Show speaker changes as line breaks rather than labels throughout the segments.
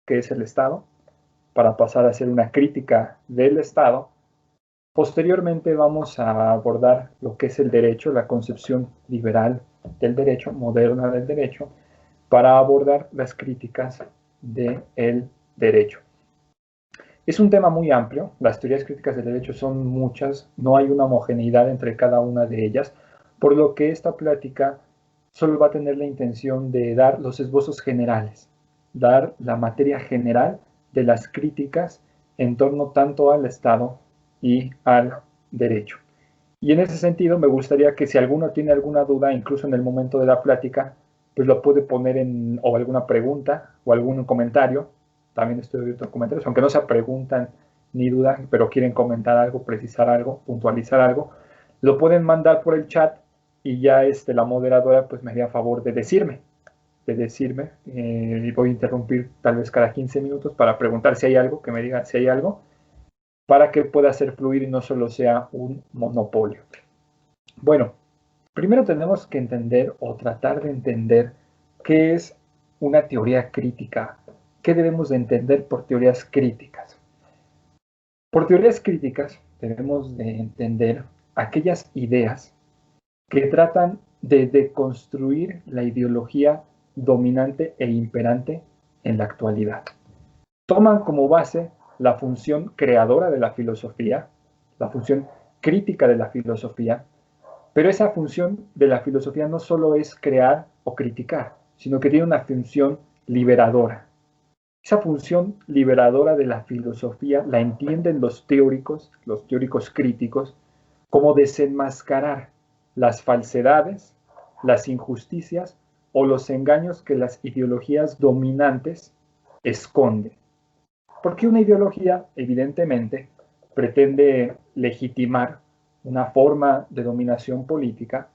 qué es el Estado, para pasar a hacer una crítica del Estado. Posteriormente vamos a abordar lo que es el derecho, la concepción liberal del derecho, moderna del derecho, para abordar las críticas del derecho. Es un tema muy amplio, las teorías críticas del derecho son muchas, no hay una homogeneidad entre cada una de ellas, por lo que esta plática solo va a tener la intención de dar los esbozos generales, dar la materia general de las críticas en torno tanto al Estado y al derecho. Y en ese sentido me gustaría que si alguno tiene alguna duda, incluso en el momento de la plática, pues lo puede poner en, o alguna pregunta o algún comentario. También estoy abierto a comentarios, aunque no se preguntan ni dudan, pero quieren comentar algo, precisar algo, puntualizar algo, lo pueden mandar por el chat y ya la moderadora pues me haría favor y voy a interrumpir tal vez cada 15 minutos para preguntar si hay algo, que me diga si hay algo, para que pueda hacer fluir y no solo sea un monopolio. Bueno, primero tenemos que entender o tratar de entender qué es una teoría crítica. ¿Qué debemos de entender por teorías críticas? Por teorías críticas debemos de entender aquellas ideas que tratan de deconstruir la ideología dominante e imperante en la actualidad. Toman como base la función creadora de la filosofía, la función crítica de la filosofía, pero esa función de la filosofía no solo es crear o criticar, sino que tiene una función liberadora. Esa función liberadora de la filosofía la entienden los teóricos críticos, como desenmascarar las falsedades, las injusticias o los engaños que las ideologías dominantes esconden. Porque una ideología, evidentemente, pretende legitimar una forma de dominación política,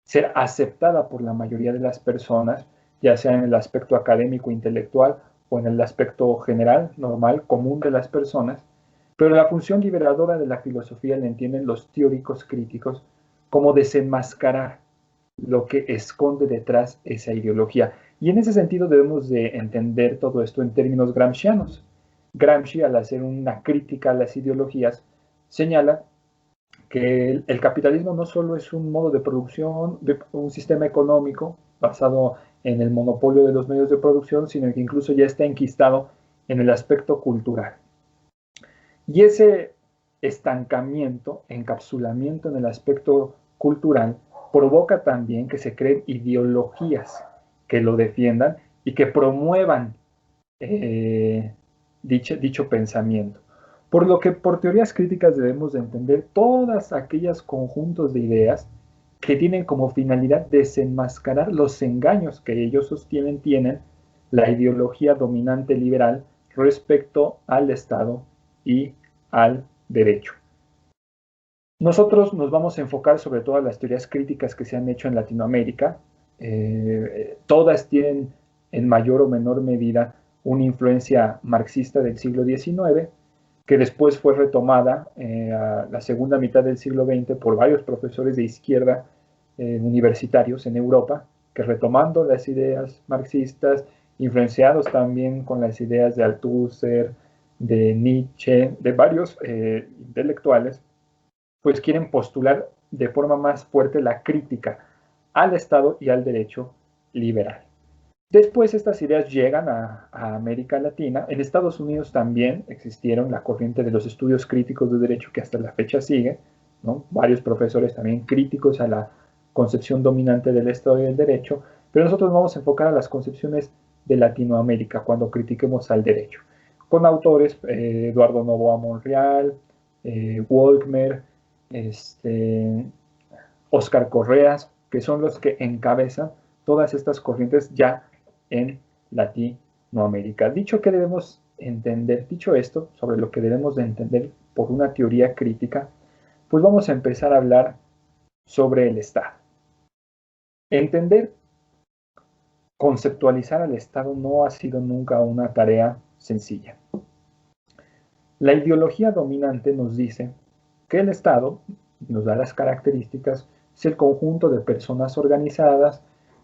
ser aceptada por la mayoría de las personas, ya sea en el aspecto académico, intelectual o en el aspecto general, normal, común de las personas, pero la función liberadora de la filosofía la entienden los teóricos críticos como desenmascarar lo que esconde detrás esa ideología. Y en ese sentido debemos de entender todo esto en términos gramscianos. Gramsci, al hacer una crítica a las ideologías, señala que el capitalismo no solo es un modo de producción, un sistema económico basado en el monopolio de los medios de producción, sino que incluso ya está enquistado en el aspecto cultural. Y ese estancamiento, encapsulamiento en el aspecto cultural, provoca también que se creen ideologías que lo defiendan y que promuevan dicho pensamiento. Por lo que por teorías críticas debemos de entender todas aquellas conjuntos de ideas que tienen como finalidad desenmascarar los engaños que ellos sostienen tienen la ideología dominante liberal respecto al Estado y al derecho. Nosotros nos vamos a enfocar sobre todo en las teorías críticas que se han hecho en Latinoamérica. Todas tienen en mayor o menor medida una influencia marxista del siglo XIX, que después fue retomada a la segunda mitad del siglo XX por varios profesores de izquierda universitarios en Europa, que retomando las ideas marxistas, influenciados también con las ideas de Althusser, de Nietzsche, de varios intelectuales, pues quieren postular de forma más fuerte la crítica al Estado y al derecho liberal. Después estas ideas llegan a América Latina. En Estados Unidos también existieron la corriente de los estudios críticos de derecho que hasta la fecha sigue, ¿no? Varios profesores también críticos a la concepción dominante del Estado y del derecho, pero nosotros vamos a enfocar a las concepciones de Latinoamérica cuando critiquemos al derecho, con autores Eduardo Novoa Monreal, Wolkmer, Oscar Correas, que son los que encabezan todas estas corrientes ya en Latinoamérica. Dicho que debemos entender, dicho esto, sobre lo que debemos de entender por una teoría crítica, pues vamos a empezar a hablar sobre el Estado. Entender, conceptualizar al Estado no ha sido nunca una tarea sencilla. La ideología dominante nos dice que el Estado, nos da las características, es el conjunto de personas organizadas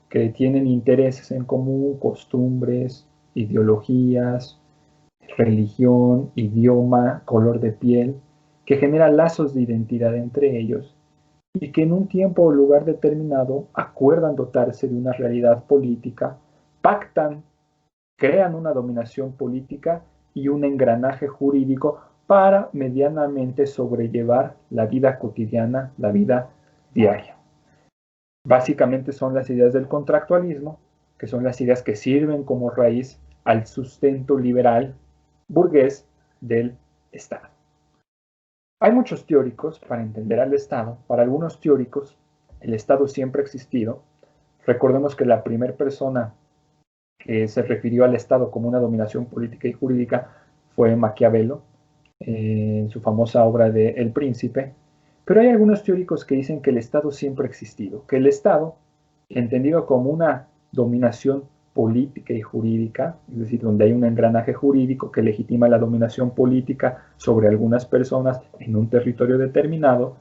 que tienen intereses en común, costumbres, ideologías, religión, idioma, color de piel, que genera lazos de identidad entre ellos y que en un tiempo o lugar determinado acuerdan dotarse de una realidad política, pactan, crean una dominación política y un engranaje jurídico para medianamente sobrellevar la vida cotidiana, la vida diaria. Básicamente son las ideas del contractualismo, que son las ideas que sirven como raíz al sustento liberal burgués del Estado. Hay muchos teóricos para entender al Estado. Para algunos teóricos, el Estado siempre ha existido. Recordemos que la primera persona que se refirió al Estado como una dominación política y jurídica fue Maquiavelo, en su famosa obra de El Príncipe. Pero hay algunos teóricos que dicen que el Estado siempre ha existido, que el Estado, entendido como una dominación política y jurídica, es decir, donde hay un engranaje jurídico que legitima la dominación política sobre algunas personas en un territorio determinado,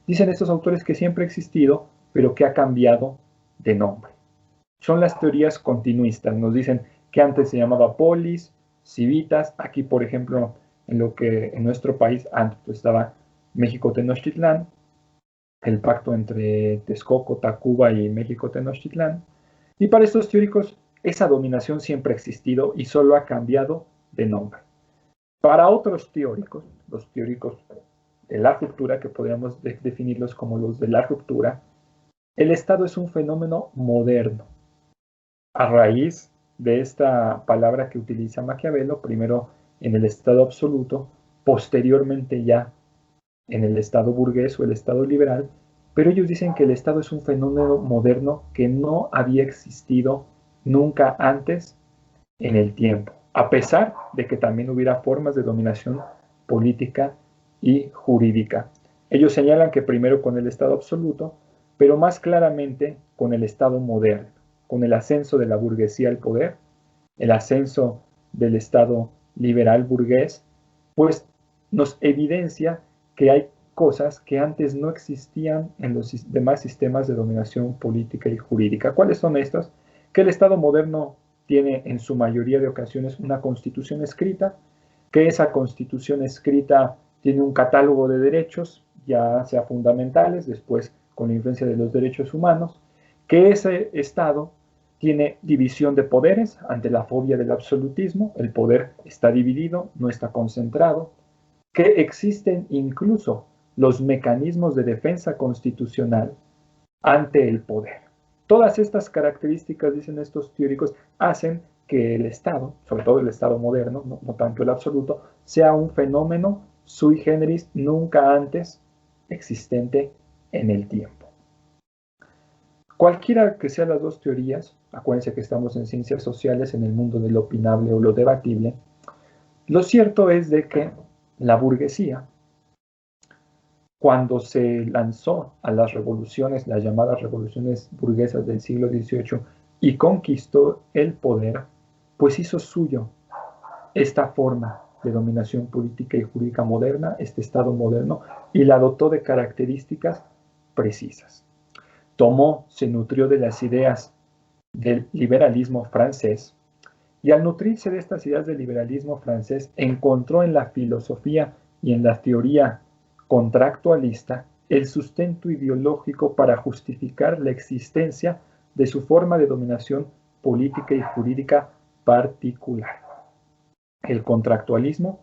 dicen estos autores que siempre ha existido, pero que ha cambiado de nombre. Son las teorías continuistas, nos dicen que antes se llamaba polis, civitas, aquí por ejemplo, en nuestro país antes estaba México-Tenochtitlán, el pacto entre Texcoco, Tacuba y México-Tenochtitlán. Y para estos teóricos, esa dominación siempre ha existido y solo ha cambiado de nombre. Para otros teóricos, los teóricos de la ruptura, que podríamos definirlos como los de la ruptura, el Estado es un fenómeno moderno. A raíz de esta palabra que utiliza Maquiavelo, primero en el Estado absoluto, posteriormente ya en el Estado burgués o el Estado liberal, pero ellos dicen que el Estado es un fenómeno moderno que no había existido nunca antes en el tiempo, a pesar de que también hubiera formas de dominación política y jurídica. Ellos señalan que primero con el Estado absoluto, pero más claramente con el Estado moderno, con el ascenso de la burguesía al poder, el ascenso del Estado liberal burgués, pues nos evidencia que hay cosas que antes no existían en los demás sistemas de dominación política y jurídica. ¿Cuáles son estas? Que el Estado moderno tiene en su mayoría de ocasiones una constitución escrita, que esa constitución escrita tiene un catálogo de derechos, ya sea fundamentales, después con la influencia de los derechos humanos, que ese Estado tiene división de poderes ante la fobia del absolutismo, el poder está dividido, no está concentrado, que existen incluso los mecanismos de defensa constitucional ante el poder. Todas estas características, dicen estos teóricos, hacen que el Estado, sobre todo el Estado moderno, no tanto el absoluto, sea un fenómeno sui generis nunca antes existente en el tiempo. Cualquiera que sean las dos teorías, acuérdense que estamos en ciencias sociales, en el mundo de lo opinable o lo debatible, lo cierto es de que la burguesía, cuando se lanzó a las revoluciones, las llamadas revoluciones burguesas del siglo XVIII, y conquistó el poder, pues hizo suyo esta forma de dominación política y jurídica moderna, este Estado moderno, y la dotó de características precisas. Se nutrió de las ideas del liberalismo francés, y al nutrirse de estas ideas del liberalismo francés, encontró en la filosofía y en la teoría contractualista el sustento ideológico para justificar la existencia de su forma de dominación política y jurídica particular. El contractualismo,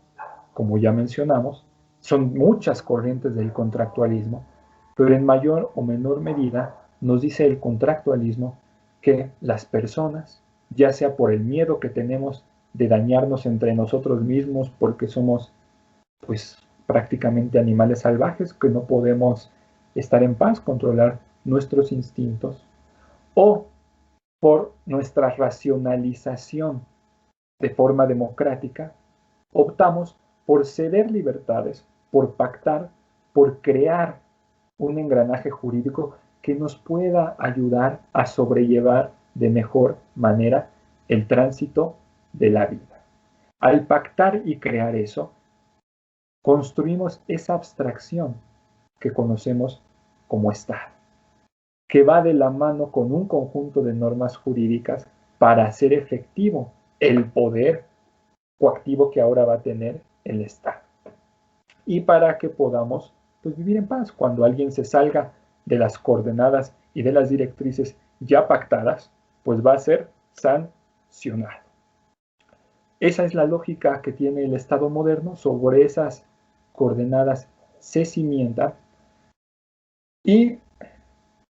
como ya mencionamos, son muchas corrientes del contractualismo, pero en mayor o menor medida nos dice el contractualismo que las personas, ya sea por el miedo que tenemos de dañarnos entre nosotros mismos porque somos pues prácticamente animales salvajes que no podemos estar en paz, controlar nuestros instintos, o por nuestra racionalización de forma democrática, optamos por ceder libertades, por pactar, por crear un engranaje jurídico que nos pueda ayudar a sobrellevar de mejor manera el tránsito de la vida. Al pactar y crear eso, construimos esa abstracción que conocemos como Estado, que va de la mano con un conjunto de normas jurídicas para hacer efectivo el poder coactivo que ahora va a tener el Estado. Y para que podamos pues, vivir en paz. Cuando alguien se salga de las coordenadas y de las directrices ya pactadas, pues va a ser sancionado. Esa es la lógica que tiene el Estado moderno. Sobre esas coordenadas se cimienta y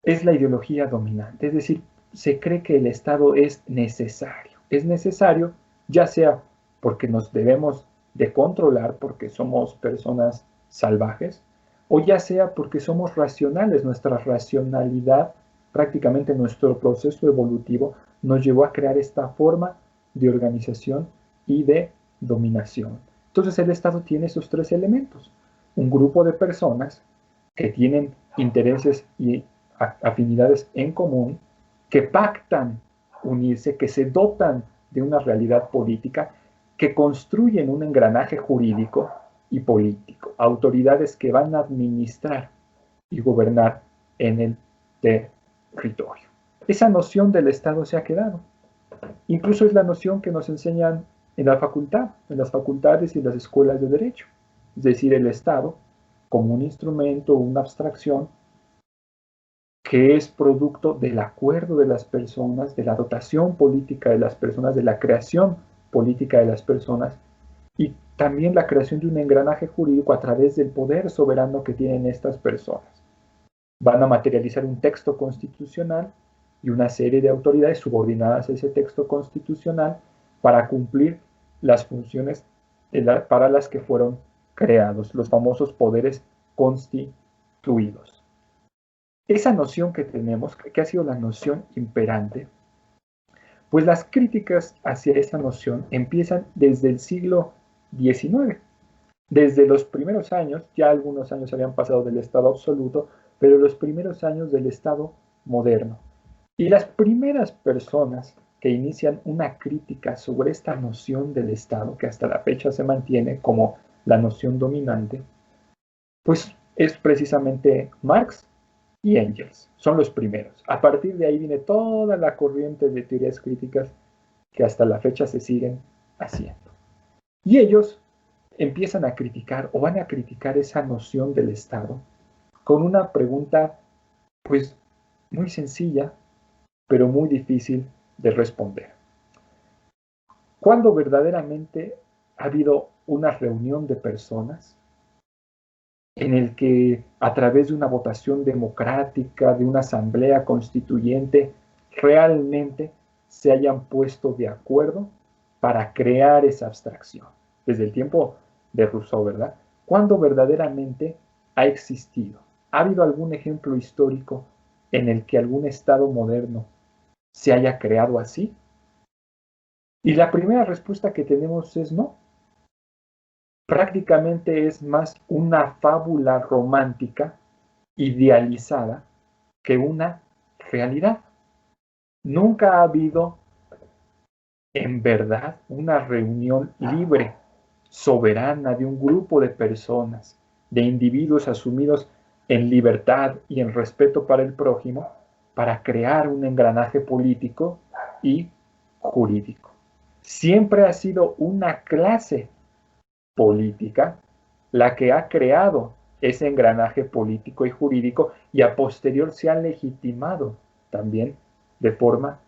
es la ideología dominante. Es decir, se cree que el Estado es necesario. Es necesario ya sea porque nos debemos de controlar, porque somos personas salvajes, o ya sea porque somos racionales. Nuestra racionalidad, prácticamente nuestro proceso evolutivo, nos llevó a crear esta forma de organización y de dominación. Entonces el Estado tiene esos tres elementos. Un grupo de personas que tienen intereses y afinidades en común, que pactan unirse, que se dotan de una realidad política, que construyen un engranaje jurídico y político, autoridades que van a administrar y gobernar en el territorio. Esa noción del Estado se ha quedado. Incluso es la noción que nos enseñan en la facultad, en las facultades y en las escuelas de derecho. Es decir, el Estado como un instrumento, una abstracción que es producto del acuerdo de las personas, de la dotación política de las personas, de la creación política de las personas y también la creación de un engranaje jurídico a través del poder soberano que tienen estas personas. Van a materializar un texto constitucional y una serie de autoridades subordinadas a ese texto constitucional para cumplir las funciones para las que fueron creados, los famosos poderes constituidos. Esa noción que tenemos, que ha sido la noción imperante, pues las críticas hacia esa noción empiezan desde el siglo XIX. Desde los primeros años, ya algunos años habían pasado del Estado absoluto, pero los primeros años del Estado moderno. Y las primeras personas que inician una crítica sobre esta noción del Estado, que hasta la fecha se mantiene como la noción dominante, pues es precisamente Marx y Engels. Son los primeros. A partir de ahí viene toda la corriente de teorías críticas que hasta la fecha se siguen haciendo. Y ellos empiezan a criticar o van a criticar esa noción del Estado con una pregunta pues muy sencilla, pero muy difícil de responder. ¿Cuándo verdaderamente ha habido una reunión de personas en el que a través de una votación democrática, de una asamblea constituyente, realmente se hayan puesto de acuerdo para crear esa abstracción? Desde el tiempo de Rousseau, ¿verdad? ¿Cuándo verdaderamente ha existido? ¿Ha habido algún ejemplo histórico en el que algún Estado moderno se haya creado así? Y la primera respuesta que tenemos es no. Prácticamente es más una fábula romántica, idealizada, que una realidad. Nunca ha habido, en verdad, una reunión libre, soberana de un grupo de personas, de individuos asumidos en libertad y en respeto para el prójimo, para crear un engranaje político y jurídico. Siempre ha sido una clase política la que ha creado ese engranaje político y jurídico y a posterior se ha legitimado también de forma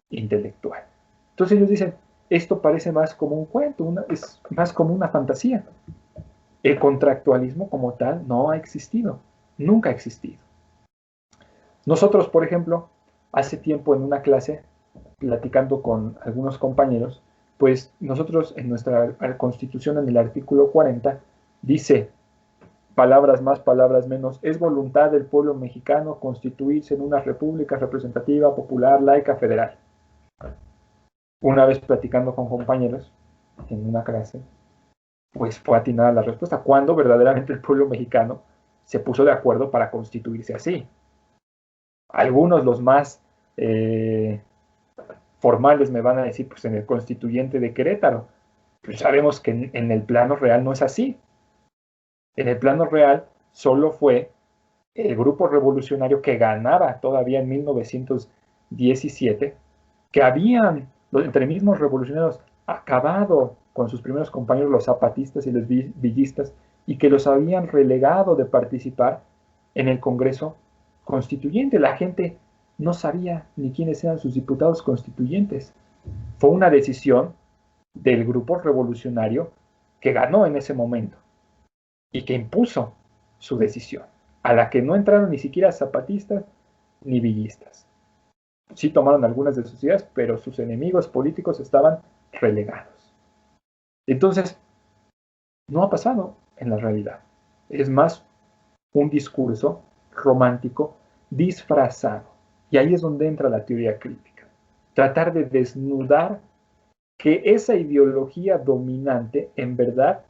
intelectual. Entonces ellos dicen, esto parece más como un cuento, es más como una fantasía. El contractualismo como tal no ha existido, nunca ha existido. Nosotros, por ejemplo, hace tiempo en una clase, platicando con algunos compañeros, pues nosotros en nuestra Constitución, en el artículo 40, dice, palabras más, palabras menos, es voluntad del pueblo mexicano constituirse en una república representativa, popular, laica, federal. Una vez platicando con compañeros en una clase, pues fue atinada la respuesta. ¿Cuándo verdaderamente el pueblo mexicano se puso de acuerdo para constituirse así? Algunos, los más formales, me van a decir, pues en el constituyente de Querétaro. Pues sabemos que en el plano real no es así. En el plano real solo fue el grupo revolucionario que ganaba todavía en 1917, que habían, entre mismos revolucionarios, acabado con sus primeros compañeros, los zapatistas y los villistas, y que los habían relegado de participar en el Congreso Constituyente. La gente no sabía ni quiénes eran sus diputados constituyentes. Fue una decisión del grupo revolucionario que ganó en ese momento y que impuso su decisión, a la que no entraron ni siquiera zapatistas ni villistas. Sí tomaron algunas de sus ideas, pero sus enemigos políticos estaban relegados. Entonces, no ha pasado en la realidad. Es más un discurso romántico disfrazado. Y ahí es donde entra la teoría crítica. Tratar de desnudar que esa ideología dominante en verdad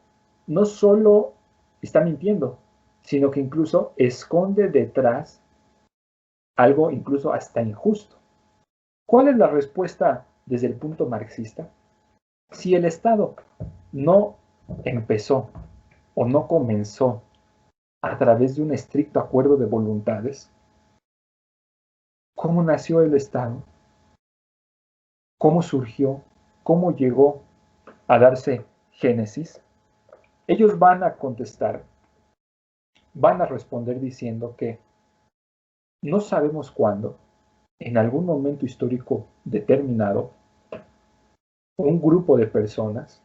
no solo está mintiendo, sino que incluso esconde detrás algo incluso hasta injusto. ¿Cuál es la respuesta desde el punto marxista? Si el Estado no empezó o no comenzó a través de un estricto acuerdo de voluntades, ¿cómo nació el Estado? ¿Cómo surgió? ¿Cómo llegó a darse génesis? Ellos van a contestar, van a responder diciendo que no sabemos cuándo, en algún momento histórico determinado, un grupo de personas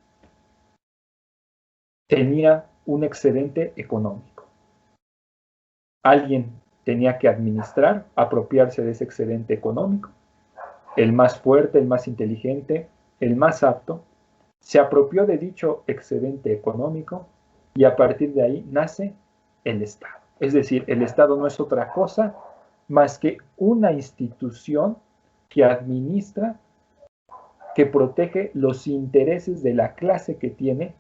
tenía un excedente económico. Alguien tenía que administrar, apropiarse de ese excedente económico. El más fuerte, el más inteligente, el más apto, se apropió de dicho excedente económico y a partir de ahí nace el Estado. Es decir, el Estado no es otra cosa más que una institución que administra, que protege los intereses de la clase que tiene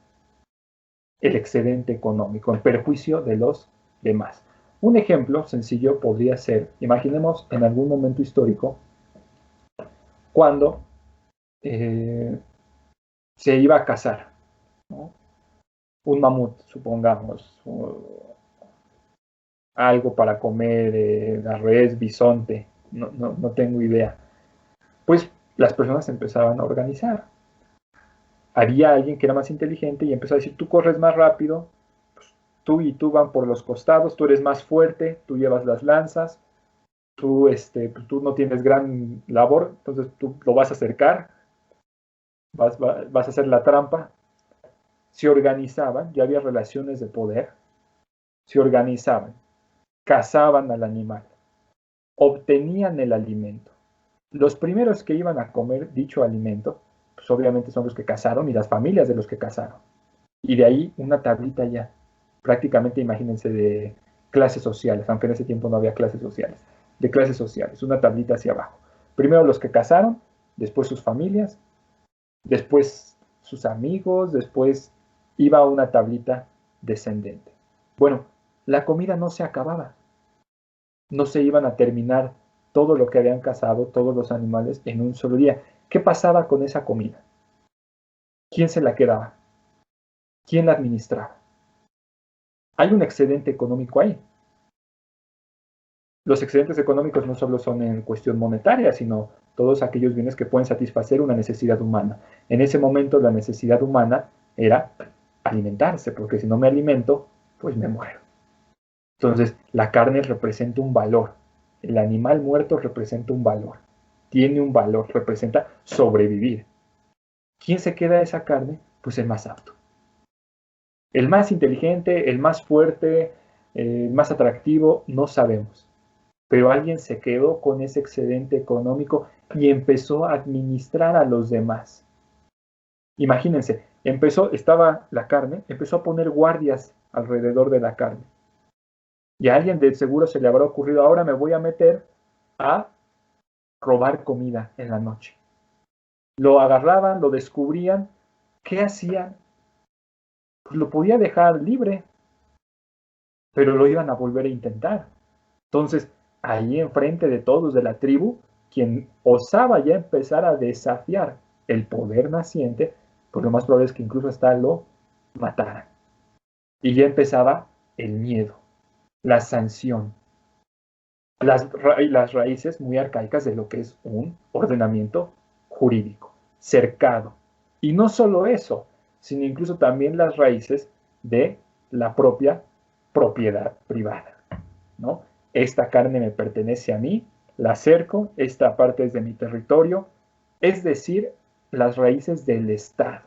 el excedente económico en perjuicio de los demás. Un ejemplo sencillo podría ser, imaginemos en algún momento histórico, cuando se iba a cazar, ¿no? Un mamut, supongamos, algo para comer, la res, bisonte, no tengo idea. Pues las personas empezaban a organizar. Había alguien que era más inteligente y empezó a decir, tú corres más rápido, pues, tú y tú van por los costados, tú eres más fuerte, tú llevas las lanzas, pues, tú no tienes gran labor, entonces tú lo vas a acercar, vas a hacer la trampa. Se organizaban, ya había relaciones de poder, se organizaban, cazaban al animal, obtenían el alimento. Los primeros que iban a comer dicho alimento, pues obviamente son los que cazaron y las familias de los que cazaron. Y de ahí una tablita ya, prácticamente imagínense de clases sociales, aunque en ese tiempo no había clases sociales, de clases sociales, una tablita hacia abajo. Primero los que cazaron, después sus familias, después sus amigos, después iba una tablita descendente. Bueno, la comida no se acababa, no se iban a terminar todo lo que habían cazado, todos los animales en un solo día. ¿Qué pasaba con esa comida? ¿Quién se la quedaba? ¿Quién la administraba? Hay un excedente económico ahí. Los excedentes económicos no solo son en cuestión monetaria, sino todos aquellos bienes que pueden satisfacer una necesidad humana. En ese momento la necesidad humana era alimentarse, porque si no me alimento, pues me muero. Entonces, la carne representa un valor. El animal muerto representa un valor. Tiene un valor, representa sobrevivir. ¿Quién se queda esa carne? Pues el más apto. El más inteligente, el más fuerte, el más atractivo, no sabemos. Pero alguien se quedó con ese excedente económico y empezó a administrar a los demás. Imagínense, estaba la carne, empezó a poner guardias alrededor de la carne. Y a alguien de seguro se le habrá ocurrido, ahora me voy a meter a robar comida en la noche. Lo agarraban, lo descubrían, ¿qué hacían? Pues lo podía dejar libre, pero lo iban a volver a intentar. Entonces, ahí enfrente de todos de la tribu, quien osaba ya empezar a desafiar el poder naciente, pues lo más probable es que incluso hasta lo mataran. Y ya empezaba el miedo, la sanción, las raíces muy arcaicas de lo que es un ordenamiento jurídico, cercado. Y no solo eso, sino incluso también las raíces de la propia propiedad privada, ¿no? Esta carne me pertenece a mí, la cerco, esta parte es de mi territorio, es decir, las raíces del Estado.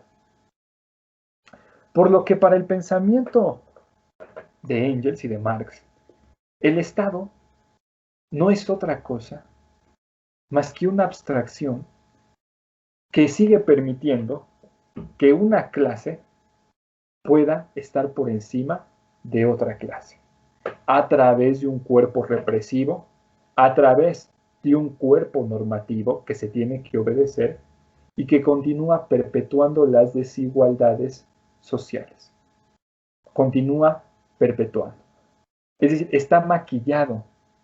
Por lo que para el pensamiento de Engels y de Marx, el Estado no es otra cosa más que una abstracción que sigue permitiendo que una clase pueda estar por encima de otra clase, a través de un cuerpo represivo, a través de un cuerpo normativo que se tiene que obedecer y que continúa perpetuando las desigualdades sociales. Continúa perpetuando. Es decir, está maquillado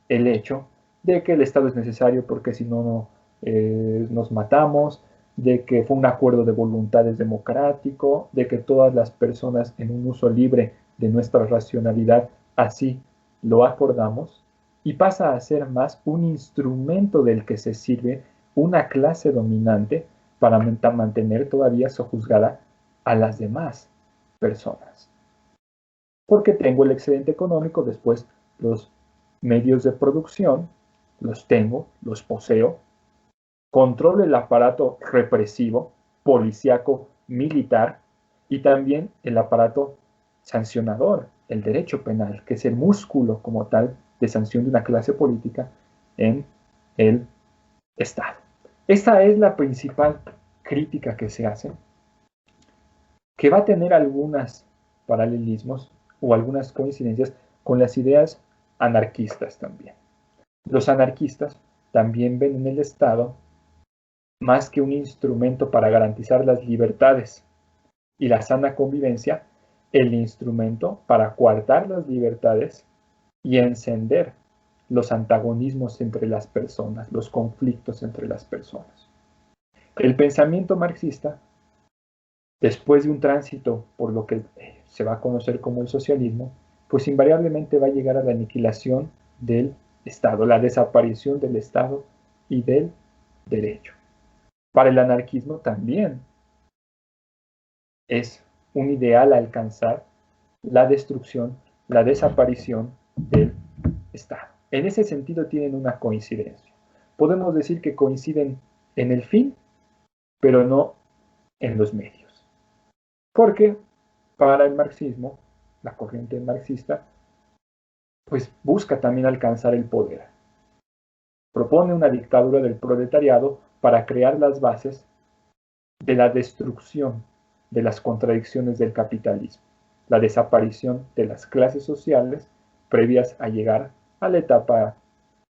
el hecho de que el Estado es necesario porque si no, nos matamos, de que fue un acuerdo de voluntades democrático, de que todas las personas en un uso libre de nuestra racionalidad así lo acordamos, y pasa a ser más un instrumento del que se sirve una clase dominante para mantener todavía sojuzgada a las demás personas. Porque tengo el excedente económico, después los medios de producción, los tengo, los poseo, controlo el aparato represivo, policíaco, militar y también el aparato sancionador, el derecho penal, que es el músculo como tal de sanción de una clase política en el Estado. Esta es la principal crítica que se hace, que va a tener algunos paralelismos o algunas coincidencias con las ideas anarquistas también. Los anarquistas también ven en el Estado más que un instrumento para garantizar las libertades y la sana convivencia, el instrumento para coartar las libertades y encender los antagonismos entre las personas, los conflictos entre las personas. El pensamiento marxista, después de un tránsito por lo que se va a conocer como el socialismo, pues invariablemente va a llegar a la aniquilación del Estado, la desaparición del Estado y del derecho. Para el anarquismo también es un ideal alcanzar la destrucción, la desaparición del Estado. En ese sentido tienen una coincidencia. Podemos decir que coinciden en el fin, pero no en los medios. Porque para el marxismo, la corriente marxista, pues busca también alcanzar el poder. Propone una dictadura del proletariado para crear las bases de la destrucción de las contradicciones del capitalismo, la desaparición de las clases sociales previas a llegar a la etapa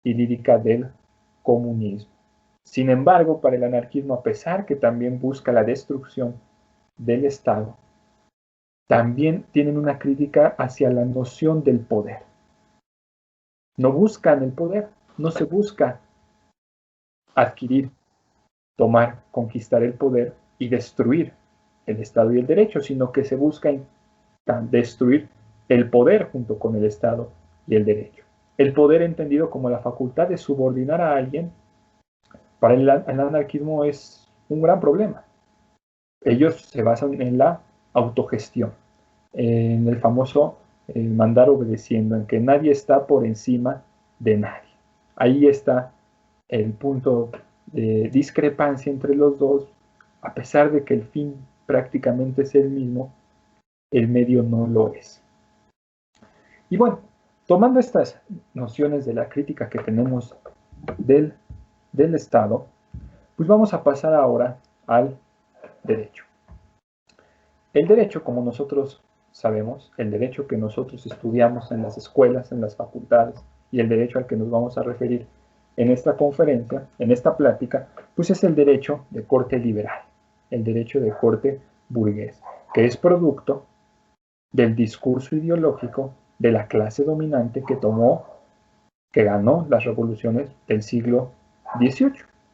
idílica del comunismo. Sin embargo, para el anarquismo, a pesar que también busca la destrucción del Estado, también tienen una crítica hacia la noción del poder. No buscan el poder, no se busca adquirir, tomar, conquistar el poder y destruir el Estado y el derecho, sino que se busca destruir el poder junto con el Estado y el derecho. El poder entendido como la facultad de subordinar a alguien, para el anarquismo es un gran problema. Ellos se basan en la autogestión, en el famoso mandar obedeciendo, en que nadie está por encima de nadie. Ahí está el punto de discrepancia entre los dos, a pesar de que el fin prácticamente es el mismo, el medio no lo es. Y bueno, tomando estas nociones de la crítica que tenemos del Estado, pues vamos a pasar ahora al derecho. El derecho, como nosotros sabemos, el derecho que nosotros estudiamos en las escuelas, en las facultades, y el derecho al que nos vamos a referir en esta conferencia, en esta plática, pues es el derecho de corte liberal, el derecho de corte burgués, que es producto del discurso ideológico de la clase dominante que ganó las revoluciones del siglo XVIII,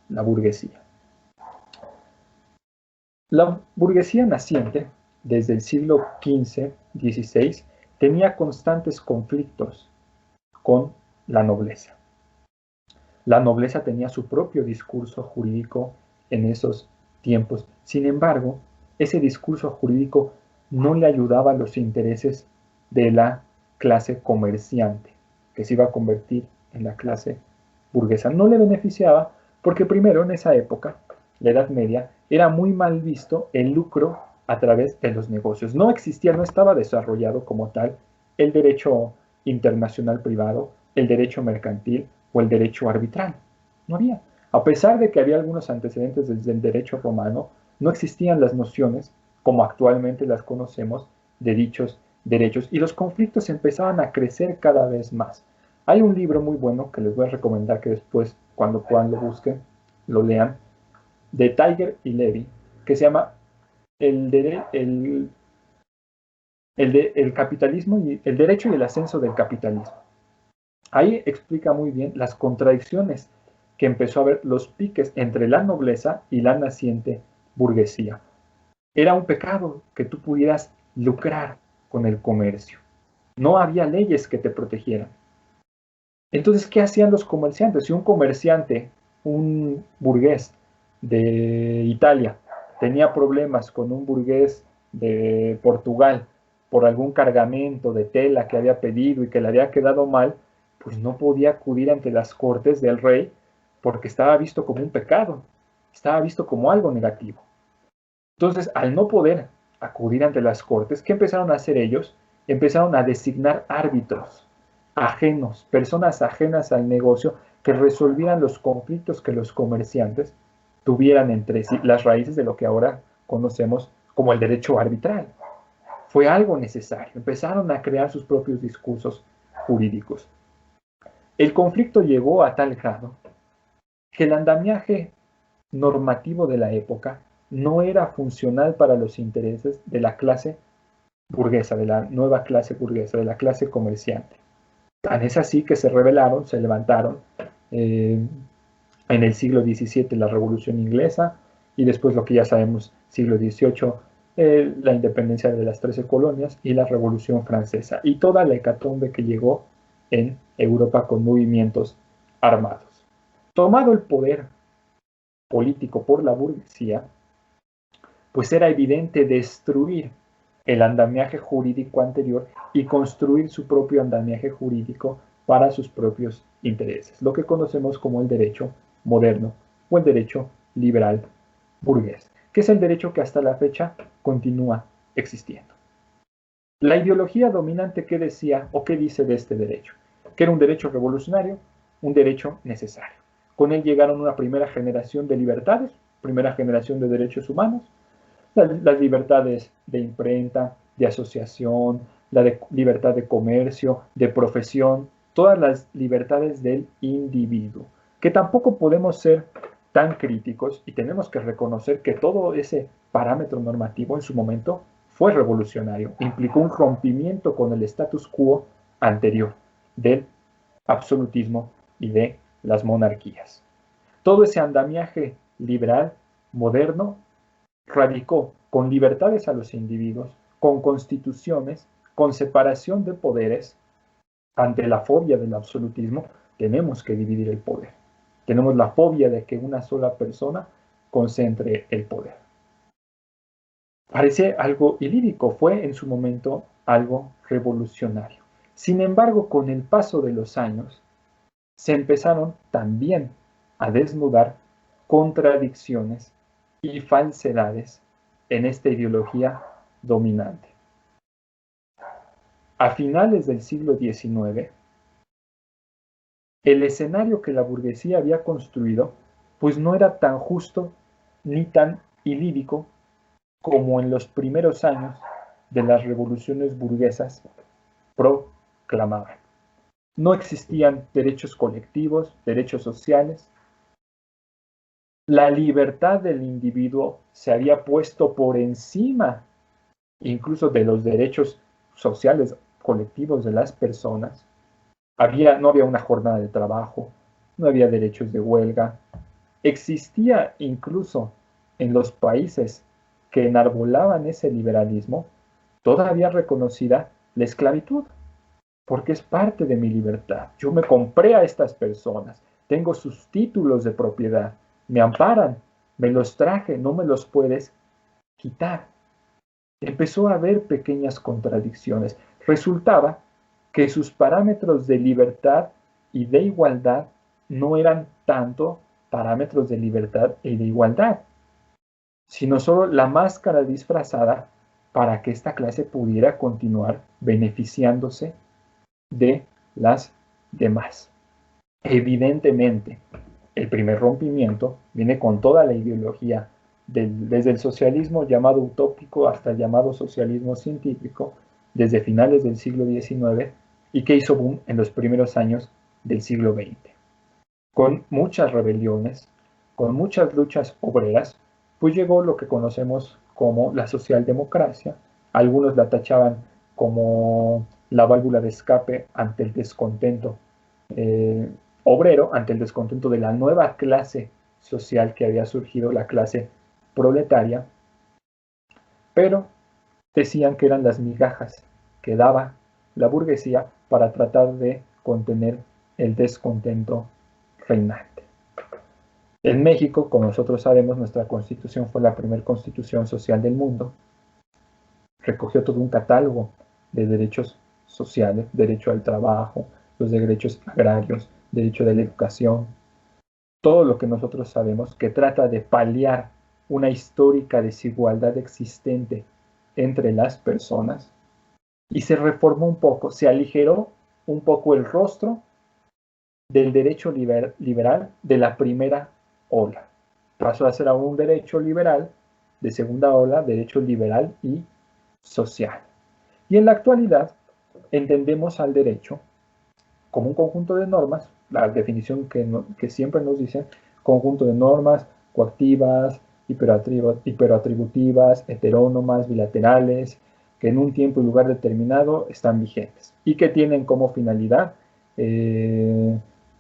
la burguesía. La burguesía naciente, desde el siglo XV-XVI, tenía constantes conflictos con la nobleza. La nobleza tenía su propio discurso jurídico en esos tiempos. Sin embargo, ese discurso jurídico no le ayudaba a los intereses de la clase comerciante, que se iba a convertir en la clase burguesa. No le beneficiaba porque primero en esa época, la Edad Media, era muy mal visto el lucro a través de los negocios. No existía, no estaba desarrollado como tal el derecho internacional privado, el derecho mercantil o el derecho arbitral. No había. A pesar de que había algunos antecedentes desde el derecho romano, no existían las nociones, como actualmente las conocemos, de dichos derechos y los conflictos empezaban a crecer cada vez más. Hay un libro muy bueno que les voy a recomendar que después, cuando puedan lo busquen, lo lean, de Tiger y Levy, que se llama el capitalismo y el derecho y el ascenso del capitalismo. Ahí explica muy bien las contradicciones que empezó a haber, los piques entre la nobleza y la naciente burguesía. Era un pecado que tú pudieras lucrar con el comercio. No había leyes que te protegieran. Entonces, ¿qué hacían los comerciantes? Si un comerciante, un burgués de Italia, tenía problemas con un burgués de Portugal por algún cargamento de tela que había pedido y que le había quedado mal, pues no podía acudir ante las cortes del rey porque estaba visto como un pecado, estaba visto como algo negativo. Entonces, al no poder acudir ante las cortes, ¿qué empezaron a hacer ellos? Empezaron a designar árbitros ajenos, personas ajenas al negocio, que resolvieran los conflictos que los comerciantes tuvieran entre sí, las raíces de lo que ahora conocemos como el derecho arbitral. Fue algo necesario. Empezaron a crear sus propios discursos jurídicos. El conflicto llegó a tal grado que el andamiaje normativo de la época no era funcional para los intereses de la clase burguesa, de la nueva clase burguesa, de la clase comerciante. Tan es así que se rebelaron, se levantaron en el siglo XVII la Revolución Inglesa y después lo que ya sabemos, siglo XVIII, la independencia de las 13 colonias y la Revolución Francesa y toda la hecatombe que llegó en Europa con movimientos armados. Tomado el poder político por la burguesía, pues era evidente destruir el andamiaje jurídico anterior y construir su propio andamiaje jurídico para sus propios intereses, lo que conocemos como el derecho moderno o el derecho liberal burgués, que es el derecho que hasta la fecha continúa existiendo. La ideología dominante, ¿qué decía o qué dice de este derecho? Que era un derecho revolucionario, un derecho necesario. Con él llegaron una primera generación de libertades, primera generación de derechos humanos, las libertades de imprenta, de asociación, libertad de comercio, de profesión, todas las libertades del individuo, que tampoco podemos ser tan críticos y tenemos que reconocer que todo ese parámetro normativo en su momento fue revolucionario, implicó un rompimiento con el status quo anterior del absolutismo y de las monarquías. Todo ese andamiaje liberal moderno radicó con libertades a los individuos, con constituciones, con separación de poderes. Ante la fobia del absolutismo, tenemos que dividir el poder. Tenemos la fobia de que una sola persona concentre el poder. Parece algo ilírico, fue en su momento algo revolucionario. Sin embargo, con el paso de los años, se empezaron también a desnudar contradicciones y falsedades en esta ideología dominante. A finales del siglo XIX, el escenario que la burguesía había construido pues no era tan justo ni tan ilírico como en los primeros años de las revoluciones burguesas proclamaban. No existían derechos colectivos, derechos sociales. La libertad del individuo se había puesto por encima incluso de los derechos sociales colectivos de las personas. No había una jornada de trabajo, no había derechos de huelga. Existía incluso en los países que enarbolaban ese liberalismo, todavía reconocida la esclavitud, porque es parte de mi libertad. Yo me compré a estas personas, tengo sus títulos de propiedad, me amparan me los traje, no me los puedes quitar. Empezó a haber pequeñas contradicciones. Resultaba que sus parámetros de libertad y de igualdad no eran tanto parámetros de libertad y de igualdad, sino solo la máscara disfrazada para que esta clase pudiera continuar beneficiándose de las demás. Evidentemente, el primer rompimiento viene con toda la ideología desde el socialismo llamado utópico hasta el llamado socialismo científico, desde finales del siglo XIX, y que hizo boom en los primeros años del siglo XX. Con muchas rebeliones, con muchas luchas obreras, pues llegó lo que conocemos como la socialdemocracia. Algunos la tachaban como la válvula de escape ante el descontento obrero, ante el descontento de la nueva clase social que había surgido, la clase proletaria, pero decían que eran las migajas que daba la burguesía para tratar de contener el descontento reinante. En México, como nosotros sabemos, nuestra constitución fue la primera constitución social del mundo. Recogió todo un catálogo de derechos sociales, derecho al trabajo, los derechos agrarios, derecho de la educación, todo lo que nosotros sabemos que trata de paliar una histórica desigualdad existente entre las personas, y se reformó un poco, se aligeró un poco el rostro del derecho liberal de la primera ola. Pasó a ser a un derecho liberal de segunda ola, derecho liberal y social. Y en la actualidad entendemos al derecho como un conjunto de normas, la definición que siempre nos dicen, conjunto de normas coactivas, hiperatributivas, heterónomas, bilaterales, que en un tiempo y lugar determinado están vigentes y que tienen como finalidad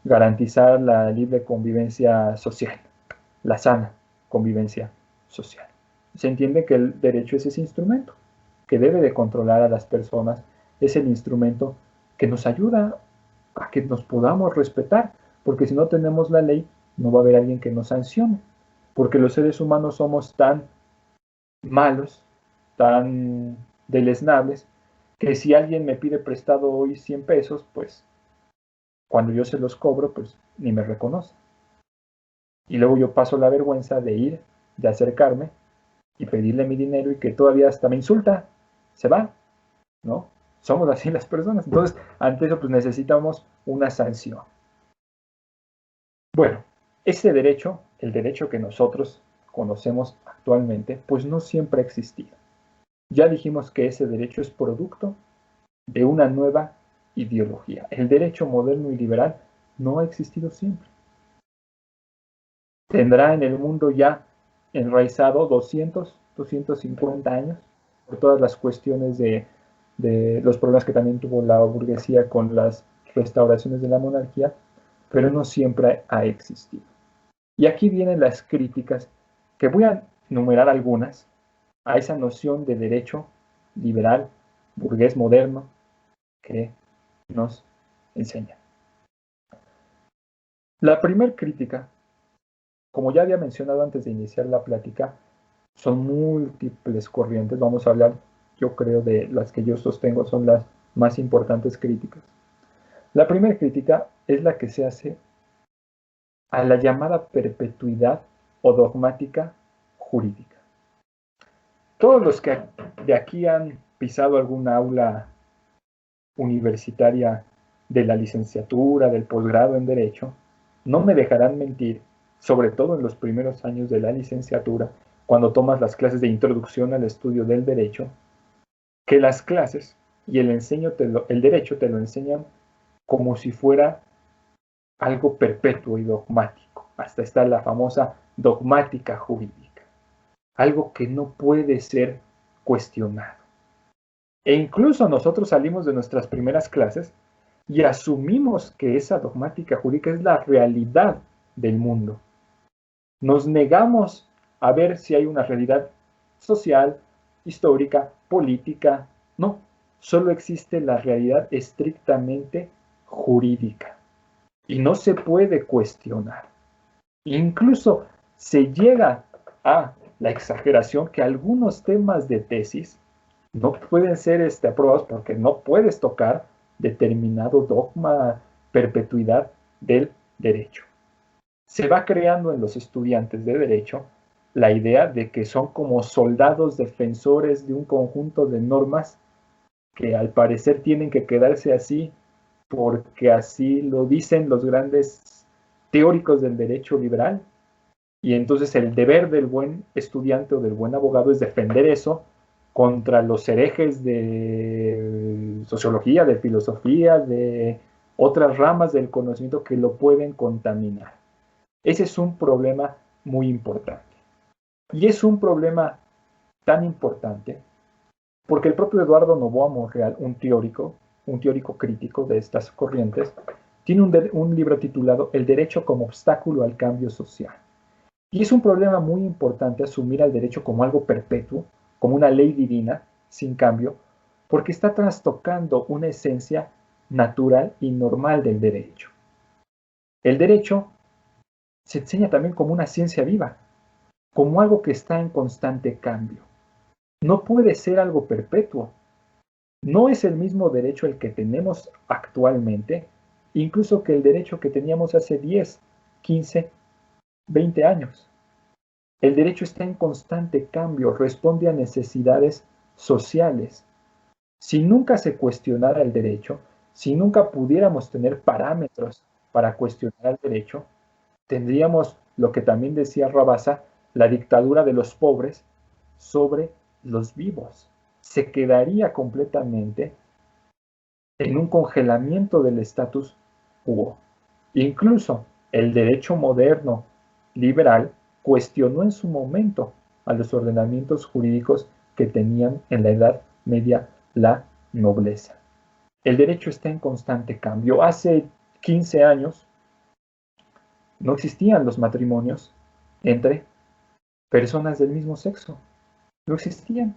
garantizar la libre convivencia social, la sana convivencia social. Se entiende que el derecho es ese instrumento que debe de controlar a las personas, es el instrumento que nos ayuda a que nos podamos respetar, porque si no tenemos la ley, no va a haber alguien que nos sancione, porque los seres humanos somos tan malos, tan deleznables, que si alguien me pide prestado hoy 100 pesos, pues cuando yo se los cobro, pues ni me reconoce. Y luego yo paso la vergüenza de ir, de acercarme y pedirle mi dinero y que todavía hasta me insulta, se va, ¿no? Somos así las personas. Entonces, ante eso, pues necesitamos una sanción. Bueno, ese derecho, el derecho que nosotros conocemos actualmente, pues no siempre ha existido. Ya dijimos que ese derecho es producto de una nueva ideología. El derecho moderno y liberal no ha existido siempre. Tendrá en el mundo ya enraizado 250 años por todas las cuestiones de los problemas que también tuvo la burguesía con las restauraciones de la monarquía, pero no siempre ha existido. Y aquí vienen las críticas, que voy a enumerar algunas, a esa noción de derecho liberal, burgués moderno, que nos enseña. La primera crítica, como ya había mencionado antes de iniciar la plática, son múltiples corrientes. Vamos a hablar, yo creo, de las que yo sostengo son las más importantes críticas. La primera crítica es la que se hace a la llamada perpetuidad o dogmática jurídica. Todos los que de aquí han pisado alguna aula universitaria de la licenciatura, del posgrado en Derecho, no me dejarán mentir, sobre todo en los primeros años de la licenciatura, cuando tomas las clases de introducción al estudio del derecho, que las clases y el derecho te lo enseñan como si fuera algo perpetuo y dogmático. Hasta está la famosa dogmática jurídica, algo que no puede ser cuestionado. E incluso nosotros salimos de nuestras primeras clases y asumimos que esa dogmática jurídica es la realidad del mundo. Nos negamos a ver si hay una realidad social, histórica, política. No, solo existe la realidad estrictamente jurídica y no se puede cuestionar. Incluso se llega a la exageración que algunos temas de tesis no pueden ser aprobados porque no puedes tocar determinado dogma, perpetuidad del derecho. Se va creando en los estudiantes de derecho la idea de que son como soldados defensores de un conjunto de normas que al parecer tienen que quedarse así porque así lo dicen los grandes teóricos del derecho liberal. Y entonces el deber del buen estudiante o del buen abogado es defender eso contra los herejes de sociología, de filosofía, de otras ramas del conocimiento que lo pueden contaminar. Ese es un problema muy importante. Y es un problema tan importante porque el propio Eduardo Noboa Monreal, un teórico crítico de estas corrientes, tiene un libro titulado El derecho como obstáculo al cambio social. Y es un problema muy importante asumir al derecho como algo perpetuo, como una ley divina, sin cambio, porque está trastocando una esencia natural y normal del derecho. El derecho se enseña también como una ciencia viva, como algo que está en constante cambio. No puede ser algo perpetuo. No es el mismo derecho el que tenemos actualmente, incluso que el derecho que teníamos hace 10, 15, 20 años. El derecho está en constante cambio, responde a necesidades sociales. Si nunca se cuestionara el derecho, si nunca pudiéramos tener parámetros para cuestionar el derecho, tendríamos lo que también decía Rabasa, la dictadura de los pobres sobre los vivos. Se quedaría completamente en un congelamiento del status quo. Incluso el derecho moderno liberal cuestionó en su momento a los ordenamientos jurídicos que tenían en la Edad Media la nobleza. El derecho está en constante cambio. Hace 15 años no existían los matrimonios entre personas del mismo sexo. No existían.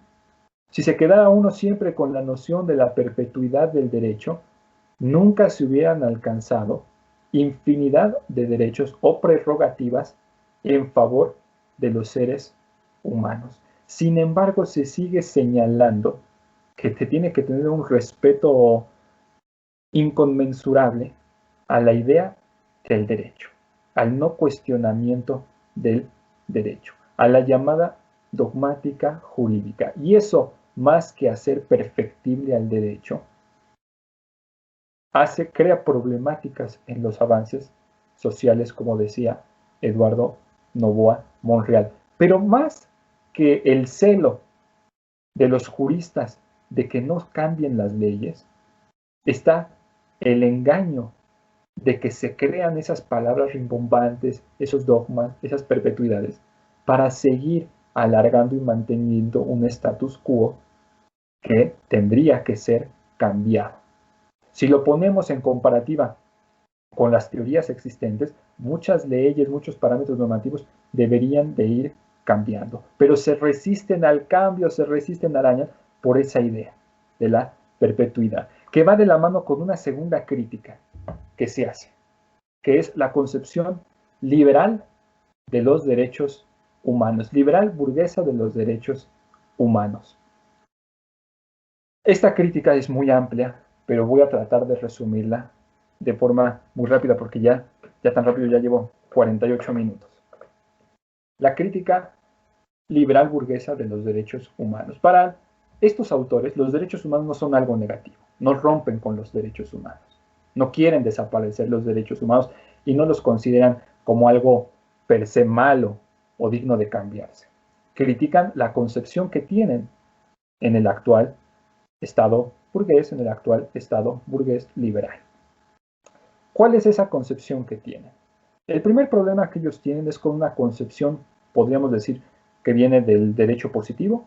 Si se quedara uno siempre con la noción de la perpetuidad del derecho, nunca se hubieran alcanzado infinidad de derechos o prerrogativas en favor de los seres humanos. Sin embargo, se sigue señalando que te tiene que tener un respeto inconmensurable a la idea del derecho, al no cuestionamiento del derecho, a la llamada dogmática jurídica. Y eso, más que hacer perfectible al derecho, crea problemáticas en los avances sociales, como decía Eduardo Noboa Monreal. Pero más que el celo de los juristas de que no cambien las leyes, está el engaño de que se crean esas palabras rimbombantes, esos dogmas, esas perpetuidades, para seguir alargando y manteniendo un status quo que tendría que ser cambiado. Si lo ponemos en comparativa con las teorías existentes, muchas leyes, muchos parámetros normativos deberían de ir cambiando, pero se resisten al cambio, se resisten arañas por esa idea de la perpetuidad, que va de la mano con una segunda crítica que se hace, que es la concepción liberal de los derechos humanos, liberal burguesa de los derechos humanos. Esta crítica es muy amplia, pero voy a tratar de resumirla de forma muy rápida porque ya tan rápido ya llevo 48 minutos. La crítica liberal burguesa de los derechos humanos. Para estos autores, los derechos humanos no son algo negativo, no rompen con los derechos humanos, no quieren desaparecer los derechos humanos y no los consideran como algo per se malo o digno de cambiarse. Critican la concepción que tienen en el actual Estado burgués, en el actual Estado burgués liberal. ¿Cuál es esa concepción que tienen? El primer problema que ellos tienen es con una concepción, podríamos decir, que viene del derecho positivo,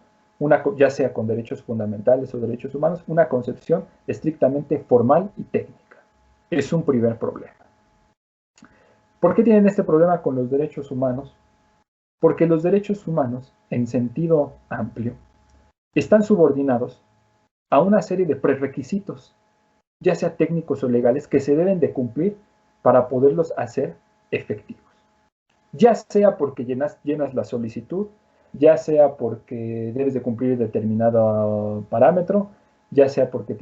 ya sea con derechos fundamentales o derechos humanos, una concepción estrictamente formal y técnica. Es un primer problema. ¿Por qué tienen este problema con los derechos humanos? Porque los derechos humanos, en sentido amplio, están subordinados a una serie de prerequisitos, ya sea técnicos o legales, que se deben de cumplir para poderlos hacer efectivos. ya sea porque llenas la solicitud, ya sea porque debes de cumplir determinado parámetro, ya sea porque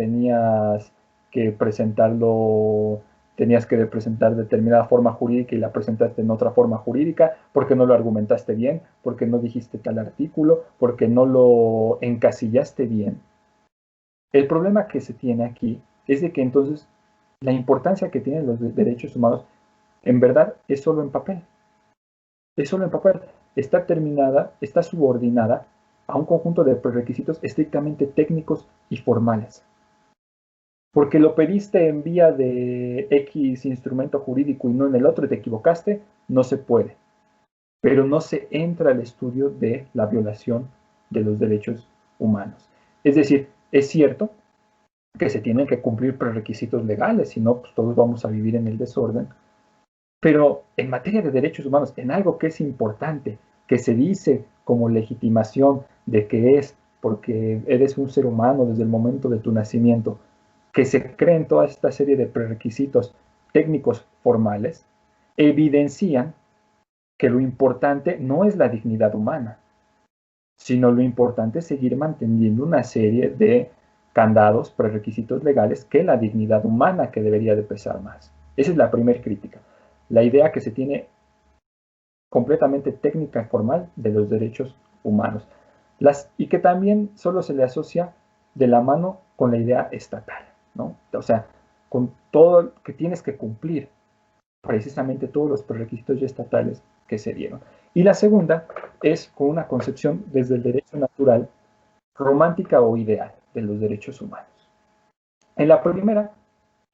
que presentarlo, tenías que presentar determinada forma jurídica y la presentaste en otra forma jurídica, porque no lo argumentaste bien, porque no dijiste tal artículo, porque no lo encasillaste bien. El problema que se tiene aquí es de que entonces la importancia que tienen los derechos humanos en verdad es solo en papel. Es solo en papel. Está terminada, está subordinada a un conjunto de requisitos estrictamente técnicos y formales. Porque lo pediste en vía de X instrumento jurídico y no en el otro y te equivocaste, no se puede. Pero no se entra al estudio de la violación de los derechos humanos. Es decir, es cierto que se tienen que cumplir prerequisitos legales, si no, pues todos vamos a vivir en el desorden. Pero en materia de derechos humanos, en algo que es importante, que se dice como legitimación de que es porque eres un ser humano desde el momento de tu nacimiento, que se creen toda esta serie de prerequisitos técnicos formales, evidencian que lo importante no es la dignidad humana, sino lo importante es seguir manteniendo una serie de candados, prerequisitos legales que la dignidad humana que debería de pesar más. Esa es la primera crítica. La idea que se tiene completamente técnica y formal de los derechos humanos. Y que también solo se le asocia de la mano con la idea estatal, ¿no? O sea, con todo que tienes que cumplir precisamente todos los prerequisitos ya estatales que se dieron. Y la segunda es con una concepción desde el derecho natural, romántica o ideal de los derechos humanos. En la primera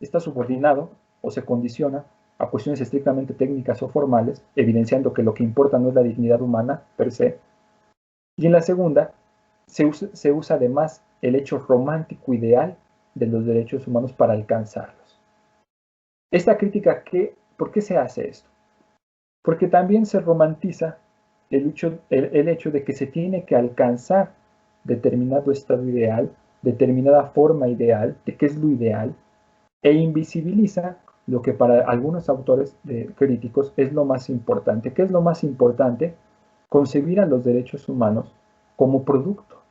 está subordinado o se condiciona a cuestiones estrictamente técnicas o formales, evidenciando que lo que importa no es la dignidad humana per se. Y en la segunda se usa además el hecho romántico ideal de los derechos humanos para alcanzarlos. Esta crítica, ¿por qué se hace esto? Porque también se romantiza el hecho de que se tiene que alcanzar determinado estado ideal, determinada forma ideal, de qué es lo ideal, e invisibiliza lo que para algunos autores críticos es lo más importante. ¿Qué es lo más importante? Concebir a los derechos humanos como producto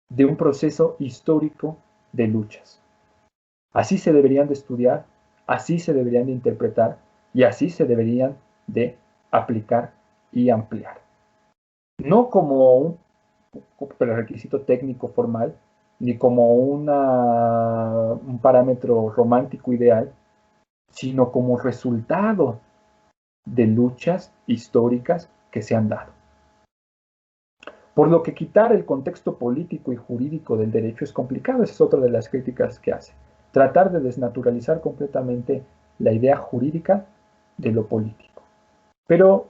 de un proceso histórico de luchas. Así se deberían de estudiar, así se deberían de interpretar y así se deberían de aplicar y ampliar. No como un requisito técnico formal, ni como un parámetro romántico ideal, sino como resultado de luchas históricas que se han dado. Por lo que quitar el contexto político y jurídico del derecho es complicado, esa es otra de las críticas que hace. Tratar de desnaturalizar completamente la idea jurídica de lo político. Pero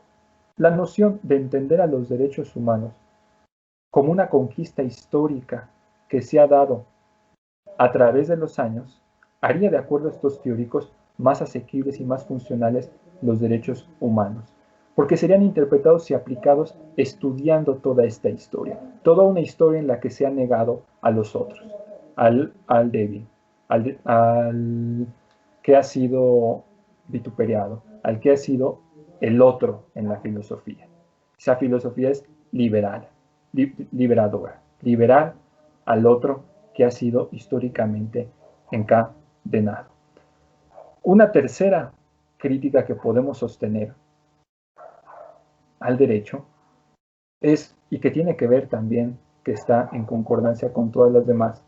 la noción de entender a los derechos humanos como una conquista histórica que se ha dado a través de los años, haría, de acuerdo a estos teóricos, más asequibles y más funcionales los derechos humanos, porque serían interpretados y aplicados estudiando toda esta historia, toda una historia en la que se ha negado a los otros, al débil, al que ha sido vituperiado, al que ha sido el otro en la filosofía. Esa filosofía es liberadora, liberar al otro que ha sido históricamente encadenado. Una tercera crítica que podemos sostener al derecho es, y que tiene que ver también, que está en concordancia con todas las demás,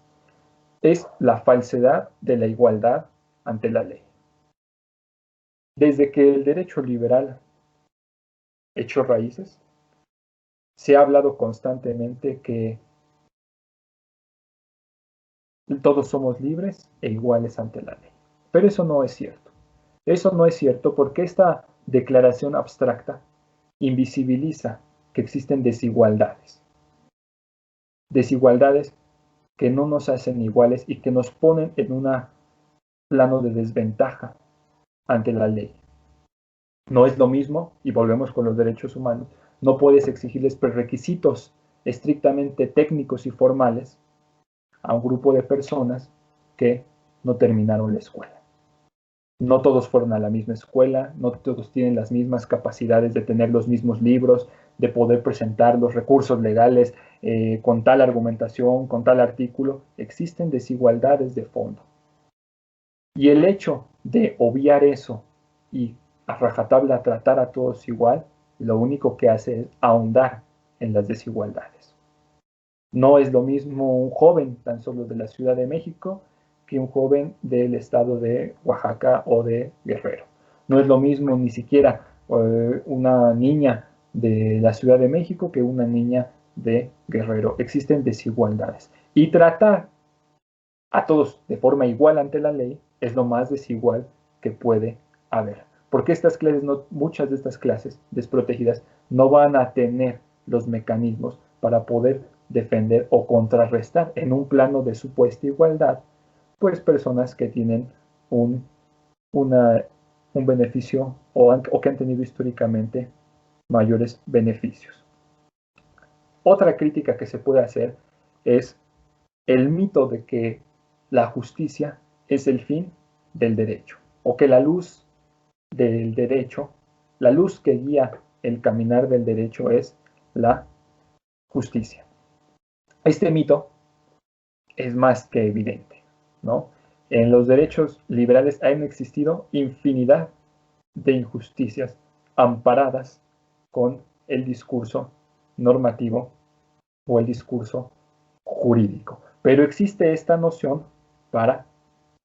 es la falsedad de la igualdad ante la ley. Desde que el derecho liberal echó raíces, se ha hablado constantemente que todos somos libres e iguales ante la ley. Pero eso no es cierto. Eso no es cierto porque esta declaración abstracta invisibiliza que existen desigualdades. Desigualdades que no nos hacen iguales y que nos ponen en un plano de desventaja ante la ley. No es lo mismo, y volvemos con los derechos humanos, no puedes exigirles prerequisitos estrictamente técnicos y formales a un grupo de personas que no terminaron la escuela. No todos fueron a la misma escuela, no todos tienen las mismas capacidades de tener los mismos libros, de poder presentar los recursos legales con tal argumentación, con tal artículo. Existen desigualdades de fondo. Y el hecho de obviar eso y a rajatabla tratar a todos igual, lo único que hace es ahondar en las desigualdades. No es lo mismo un joven tan solo de la Ciudad de México que un joven del estado de Oaxaca o de Guerrero. No es lo mismo ni siquiera una niña de la Ciudad de México que una niña de Guerrero. Existen desigualdades. Y tratar a todos de forma igual ante la ley es lo más desigual que puede haber. Porque estas clases, muchas de estas clases desprotegidas no van a tener los mecanismos para poder defender o contrarrestar en un plano de supuesta igualdad, pues personas que tienen un, un beneficio o que han tenido históricamente mayores beneficios. Otra crítica que se puede hacer es el mito de que la justicia es el fin del derecho, o que la luz del derecho, la luz que guía el caminar del derecho es la justicia. Este mito es más que evidente, ¿no? En los derechos liberales han existido infinidad de injusticias amparadas con el discurso normativo o el discurso jurídico. Pero existe esta noción para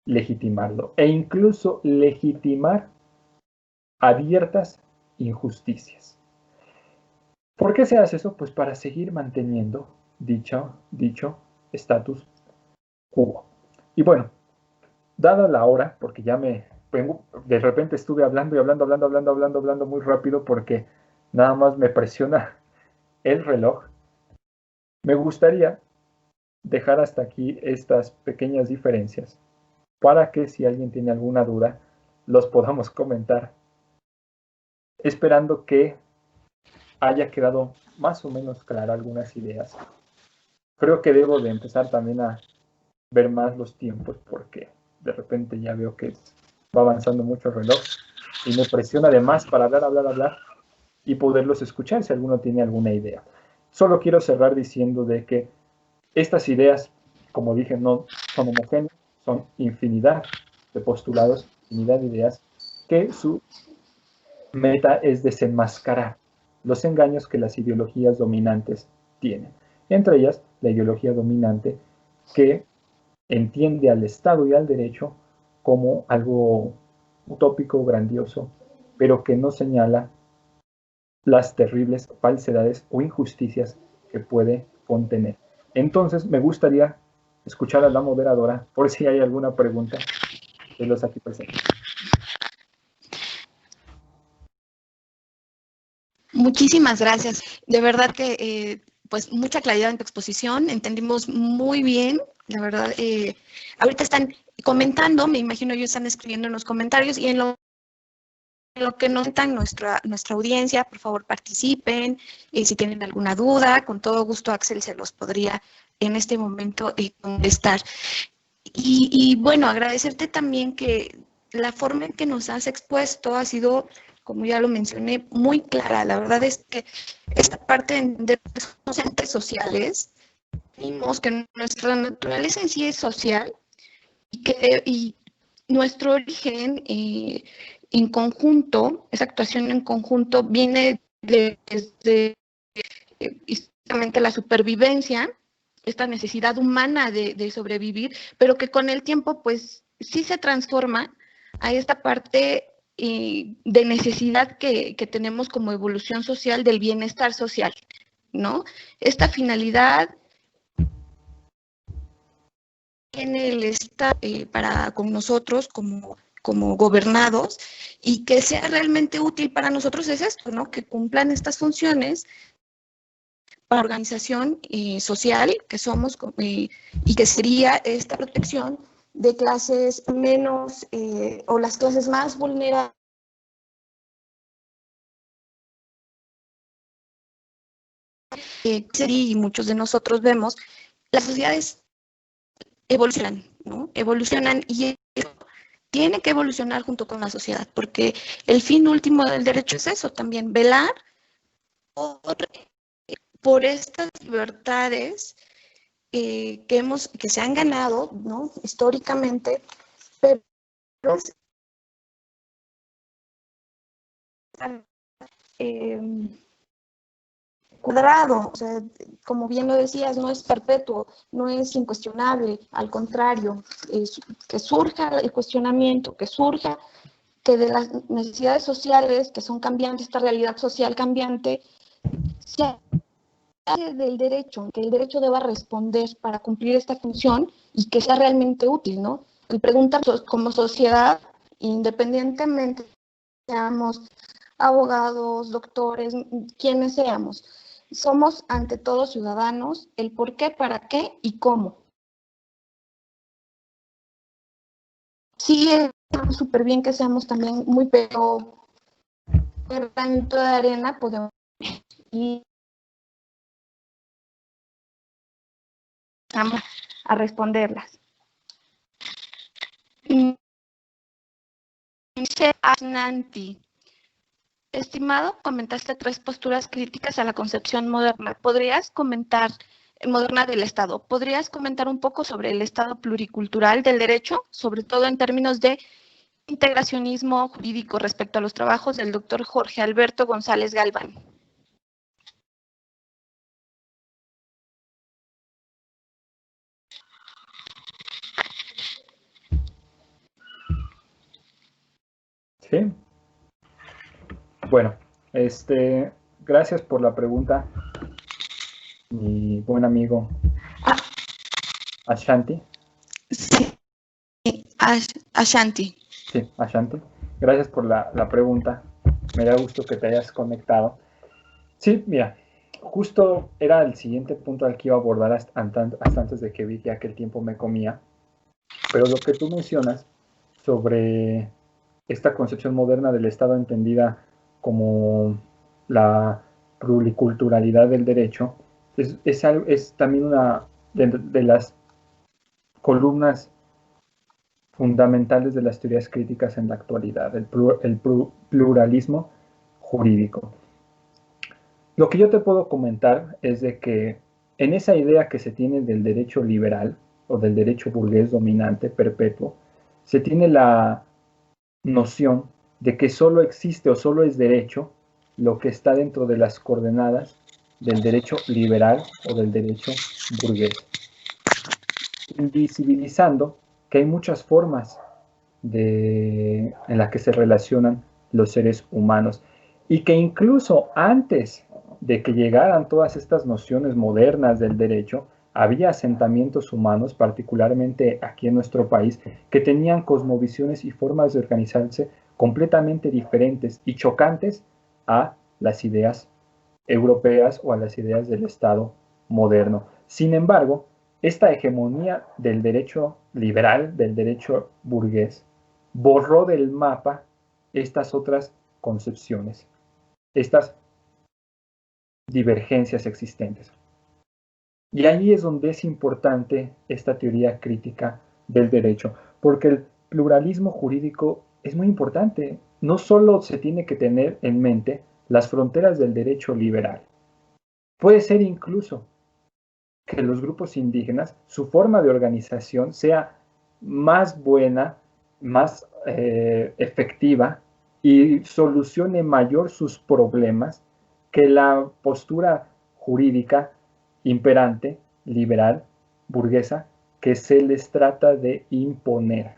legitimarlo e incluso legitimar abiertas injusticias. ¿Por qué se hace eso? Pues para seguir manteniendo dicho status quo. Y bueno, dada la hora, porque ya de repente estuve hablando y hablando muy rápido porque nada más me presiona el reloj, me gustaría dejar hasta aquí estas pequeñas diferencias para que si alguien tiene alguna duda, los podamos comentar, esperando que haya quedado más o menos clara algunas ideas. Creo que debo de empezar también a ver más los tiempos porque de repente ya veo que va avanzando mucho el reloj y me presiona además para hablar y poderlos escuchar si alguno tiene alguna idea. Solo quiero cerrar diciendo de que estas ideas, como dije, no son homogéneas, son infinidad de postulados, infinidad de ideas, que su meta es desenmascarar los engaños que las ideologías dominantes tienen. Entre ellas, la ideología dominante que entiende al Estado y al derecho como algo utópico, grandioso, pero que no señala las terribles falsedades o injusticias que puede contener. Entonces, me gustaría escuchar a la moderadora por si hay alguna pregunta de los aquí presentes.
Muchísimas gracias. De verdad que, pues, mucha claridad en tu exposición. Entendimos muy bien. La verdad, ahorita están comentando, me imagino ellos están escribiendo en los comentarios y en lo que nos cuentan nuestra audiencia, por favor participen. Si tienen alguna duda, con todo gusto Axel se los podría en este momento contestar. Y bueno, agradecerte también que la forma en que nos has expuesto ha sido, como ya lo mencioné, muy clara. La verdad es que esta parte de los entes sociales, vimos que nuestra naturaleza en sí es social y nuestro origen en conjunto, esa actuación en conjunto viene desde históricamente la supervivencia, esta necesidad humana de sobrevivir, pero que con el tiempo pues sí se transforma a esta parte de necesidad que tenemos como evolución social del bienestar social, ¿no? Esta finalidad tiene el Estado para con nosotros como gobernados y que sea realmente útil para nosotros es esto, ¿no? Que cumplan estas funciones para la organización social que somos y que sería esta protección de clases menos o las clases más vulnerables. Y muchos de nosotros vemos, las sociedades evolucionan, ¿no? Evolucionan y tiene que evolucionar junto con la sociedad, porque el fin último del derecho es eso también, velar por estas libertades que se han ganado, ¿no? Históricamente, pero cuadrado, o sea, como bien lo decías, no es perpetuo, no es incuestionable, al contrario, que surja el cuestionamiento, que surja que de las necesidades sociales que son cambiantes, esta realidad social cambiante, se hable del derecho, que el derecho deba responder para cumplir esta función y que sea realmente útil, ¿no? Y preguntar como sociedad, independientemente seamos abogados, doctores, quienes seamos, somos ante todo ciudadanos, el por qué, para qué y cómo. Sí, está súper bien que seamos también muy, pero granito de arena podemos ir a responderlas. Asnanti. Estimado, comentaste 3 posturas críticas a la concepción moderna. Moderna del Estado. ¿Podrías comentar un poco sobre el Estado pluricultural del derecho, sobre todo en términos de integracionismo jurídico respecto a los trabajos del doctor Jorge Alberto González Galván?
Sí. Bueno, gracias por la pregunta, mi buen amigo Ashanti.
Sí, Ashanti.
Sí, Ashanti. Gracias por la pregunta. Me da gusto que te hayas conectado. Sí, mira, justo era el siguiente punto al que iba a abordar hasta antes de que vi ya que el tiempo me comía. Pero lo que tú mencionas sobre esta concepción moderna del Estado entendida como la pluriculturalidad del derecho es también una de las columnas fundamentales de las teorías críticas en la actualidad, el pluralismo jurídico. Lo que yo te puedo comentar es de que en esa idea que se tiene del derecho liberal o del derecho burgués dominante perpetuo, se tiene la noción de que solo existe o solo es derecho lo que está dentro de las coordenadas del derecho liberal o del derecho burgués, invisibilizando que hay muchas formas en las que se relacionan los seres humanos y que incluso antes de que llegaran todas estas nociones modernas del derecho, había asentamientos humanos, particularmente aquí en nuestro país, que tenían cosmovisiones y formas de organizarse completamente diferentes y chocantes a las ideas europeas o a las ideas del Estado moderno. Sin embargo, esta hegemonía del derecho liberal, del derecho burgués, borró del mapa estas otras concepciones, estas divergencias existentes. Y ahí es donde es importante esta teoría crítica del derecho, porque el pluralismo jurídico es muy importante. No solo se tiene que tener en mente las fronteras del derecho liberal, puede ser incluso que los grupos indígenas, su forma de organización sea más buena, más efectiva y solucione mayor sus problemas que la postura jurídica imperante, liberal, burguesa, que se les trata de imponer.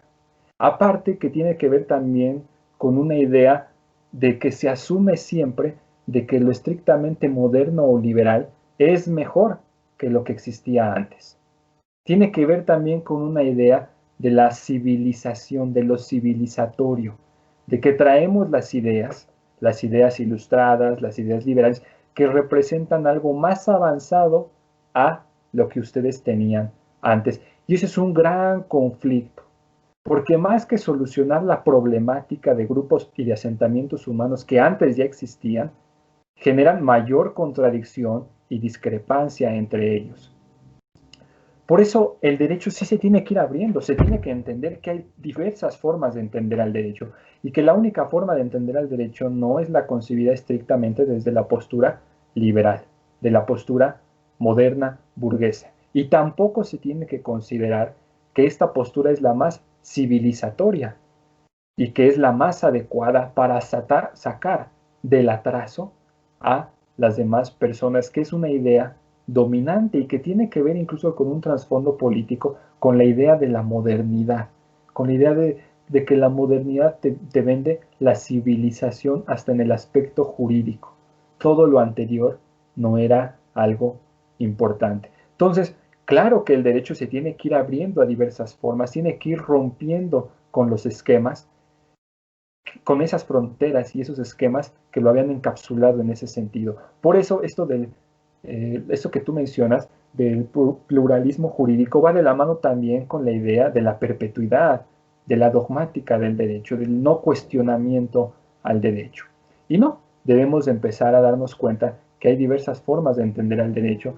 Aparte que tiene que ver también con una idea de que se asume siempre de que lo estrictamente moderno o liberal es mejor que lo que existía antes. Tiene que ver también con una idea de la civilización, de lo civilizatorio, de que traemos las ideas ilustradas, las ideas liberales, que representan algo más avanzado a lo que ustedes tenían antes. Y ese es un gran conflicto, porque más que solucionar la problemática de grupos y de asentamientos humanos que antes ya existían, generan mayor contradicción y discrepancia entre ellos. Por eso el derecho sí se tiene que ir abriendo, se tiene que entender que hay diversas formas de entender al derecho y que la única forma de entender al derecho no es la concebida estrictamente desde la postura liberal, de la postura moderna burguesa. Y tampoco se tiene que considerar que esta postura es la más civilizatoria y que es la más adecuada para sacar del atraso a las demás personas, que es una idea dominante y que tiene que ver incluso con un trasfondo político, con la idea de la modernidad, con la idea de que la modernidad te vende la civilización hasta en el aspecto jurídico. Todo lo anterior no era algo importante. Entonces, claro que el derecho se tiene que ir abriendo a diversas formas, tiene que ir rompiendo con los esquemas, con esas fronteras y esos esquemas que lo habían encapsulado en ese sentido. Por eso esto que tú mencionas del pluralismo jurídico va de la mano también con la idea de la perpetuidad, de la dogmática del derecho, del no cuestionamiento al derecho. Y no, debemos empezar a darnos cuenta que hay diversas formas de entender al derecho,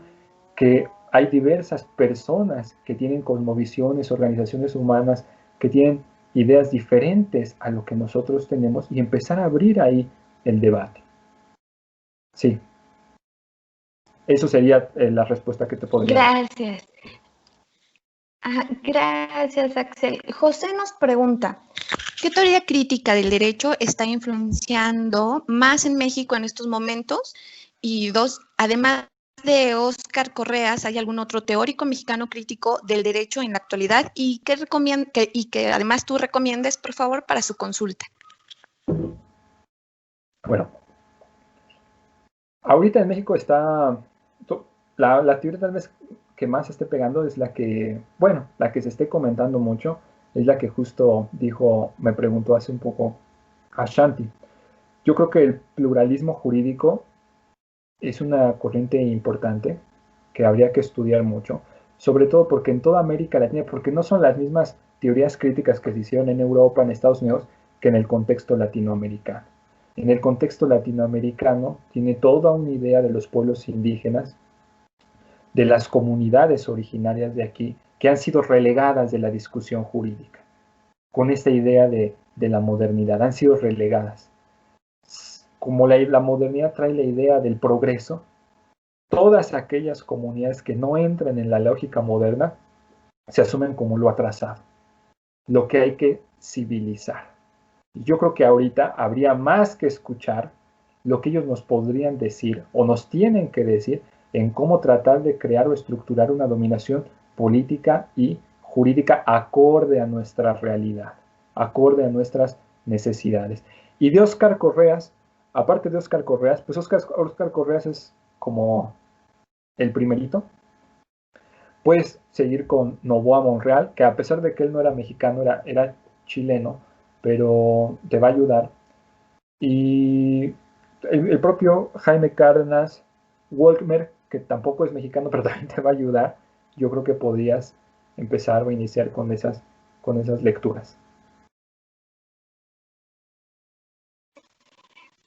que hay diversas personas que tienen cosmovisiones, organizaciones humanas, que tienen ideas diferentes a lo que nosotros tenemos y empezar a abrir ahí el debate. Sí, eso sería la respuesta que te podría dar.
Gracias. Gracias, Axel. José nos pregunta, ¿qué teoría crítica del derecho está influenciando más en México en estos momentos? Y dos, además de Óscar Correas, ¿hay algún otro teórico mexicano crítico del derecho en la actualidad? Y que además tú recomiendes, por favor, para su consulta.
Bueno, ahorita en México está, la teoría tal vez que más esté pegando es la que, bueno, la que se esté comentando mucho, es la que justo dijo, me preguntó hace un poco Ashanti. Yo creo que el pluralismo jurídico es una corriente importante que habría que estudiar mucho, sobre todo porque en toda América Latina, porque no son las mismas teorías críticas que se hicieron en Europa, en Estados Unidos, que en el contexto latinoamericano. En el contexto latinoamericano tiene toda una idea de los pueblos indígenas, de las comunidades originarias de aquí, que han sido relegadas de la discusión jurídica, con esta idea de la modernidad, han sido relegadas. Como la modernidad trae la idea del progreso, todas aquellas comunidades que no entran en la lógica moderna se asumen como lo atrasado, lo que hay que civilizar. Y yo creo que ahorita habría más que escuchar lo que ellos nos podrían decir o nos tienen que decir en cómo tratar de crear o estructurar una dominación política y jurídica acorde a nuestra realidad, acorde a nuestras necesidades. Y de Óscar Correas, aparte de Óscar Correas, pues Óscar Correas es como el primerito. Puedes seguir con Novoa Monreal, que a pesar de que él no era mexicano, era chileno, pero te va a ayudar. Y el propio Jaime Cárdenas, Walkmer, que tampoco es mexicano, pero también te va a ayudar. Yo creo que podrías empezar o iniciar con esas lecturas.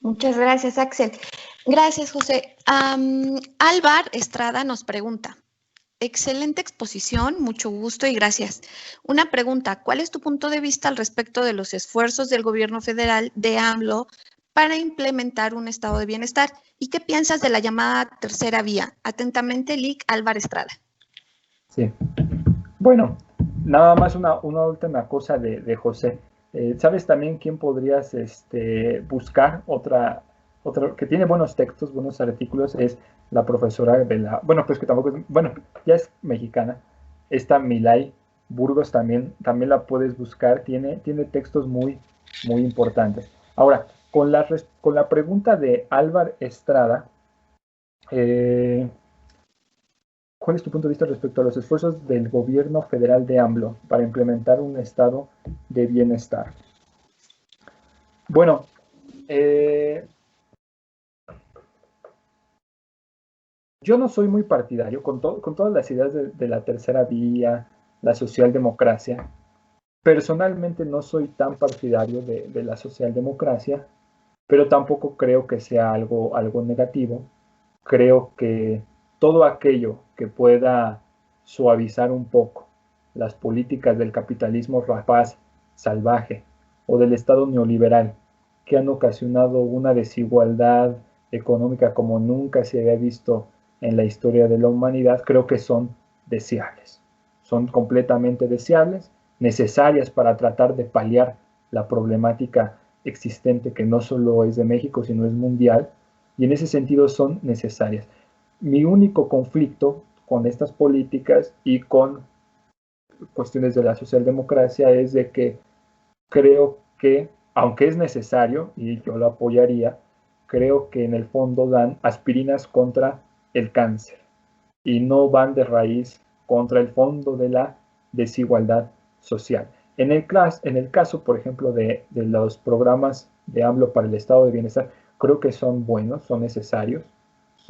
Muchas gracias, Axel. Gracias, José. Álvar Estrada nos pregunta, excelente exposición, mucho gusto y gracias. Una pregunta, ¿cuál es tu punto de vista al respecto de los esfuerzos del gobierno federal de AMLO para implementar un estado de bienestar? ¿Y qué piensas de la llamada tercera vía? Atentamente, Lic Álvar Estrada.
Sí. Bueno, nada más una última cosa de José. ¿Sabes también quién podrías buscar? Otra que tiene buenos textos, buenos artículos, es la profesora bueno, pues que tampoco es, bueno, ya es mexicana, esta Milay Burgos también la puedes buscar, tiene textos muy importantes. Ahora, con la pregunta de Álvar Estrada, eh, ¿cuál es tu punto de vista respecto a los esfuerzos del gobierno federal de AMLO para implementar un estado de bienestar? Bueno, yo no soy muy partidario con todas las ideas de la tercera vía, la socialdemocracia. Personalmente no soy tan partidario de la socialdemocracia, pero tampoco creo que sea algo negativo. Creo que todo aquello que pueda suavizar un poco las políticas del capitalismo rapaz, salvaje, o del Estado neoliberal, que han ocasionado una desigualdad económica como nunca se había visto en la historia de la humanidad, creo que son deseables. Son completamente deseables, necesarias para tratar de paliar la problemática existente que no solo es de México, sino es mundial, y en ese sentido son necesarias. Mi único conflicto con estas políticas y con cuestiones de la socialdemocracia es de que creo que, aunque es necesario, y yo lo apoyaría, creo que en el fondo dan aspirinas contra el cáncer y no van de raíz contra el fondo de la desigualdad social. En el caso, por ejemplo, de los programas de AMLO para el estado de bienestar, creo que son buenos, son necesarios.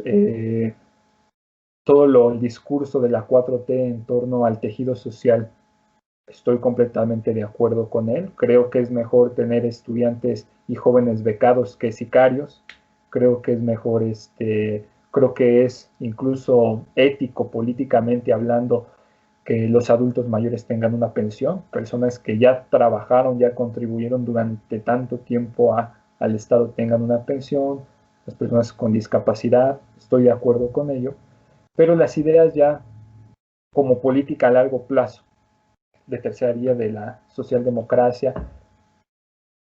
Eh, el discurso de la 4T en torno al tejido social, estoy completamente de acuerdo con él. Creo que es mejor tener estudiantes y jóvenes becados que sicarios. Creo que es mejor, creo que es incluso ético, políticamente hablando, que los adultos mayores tengan una pensión, personas que ya trabajaron, ya contribuyeron durante tanto tiempo al Estado tengan una pensión, las personas con discapacidad, estoy de acuerdo con ello, pero las ideas ya como política a largo plazo de tercera vía de la socialdemocracia,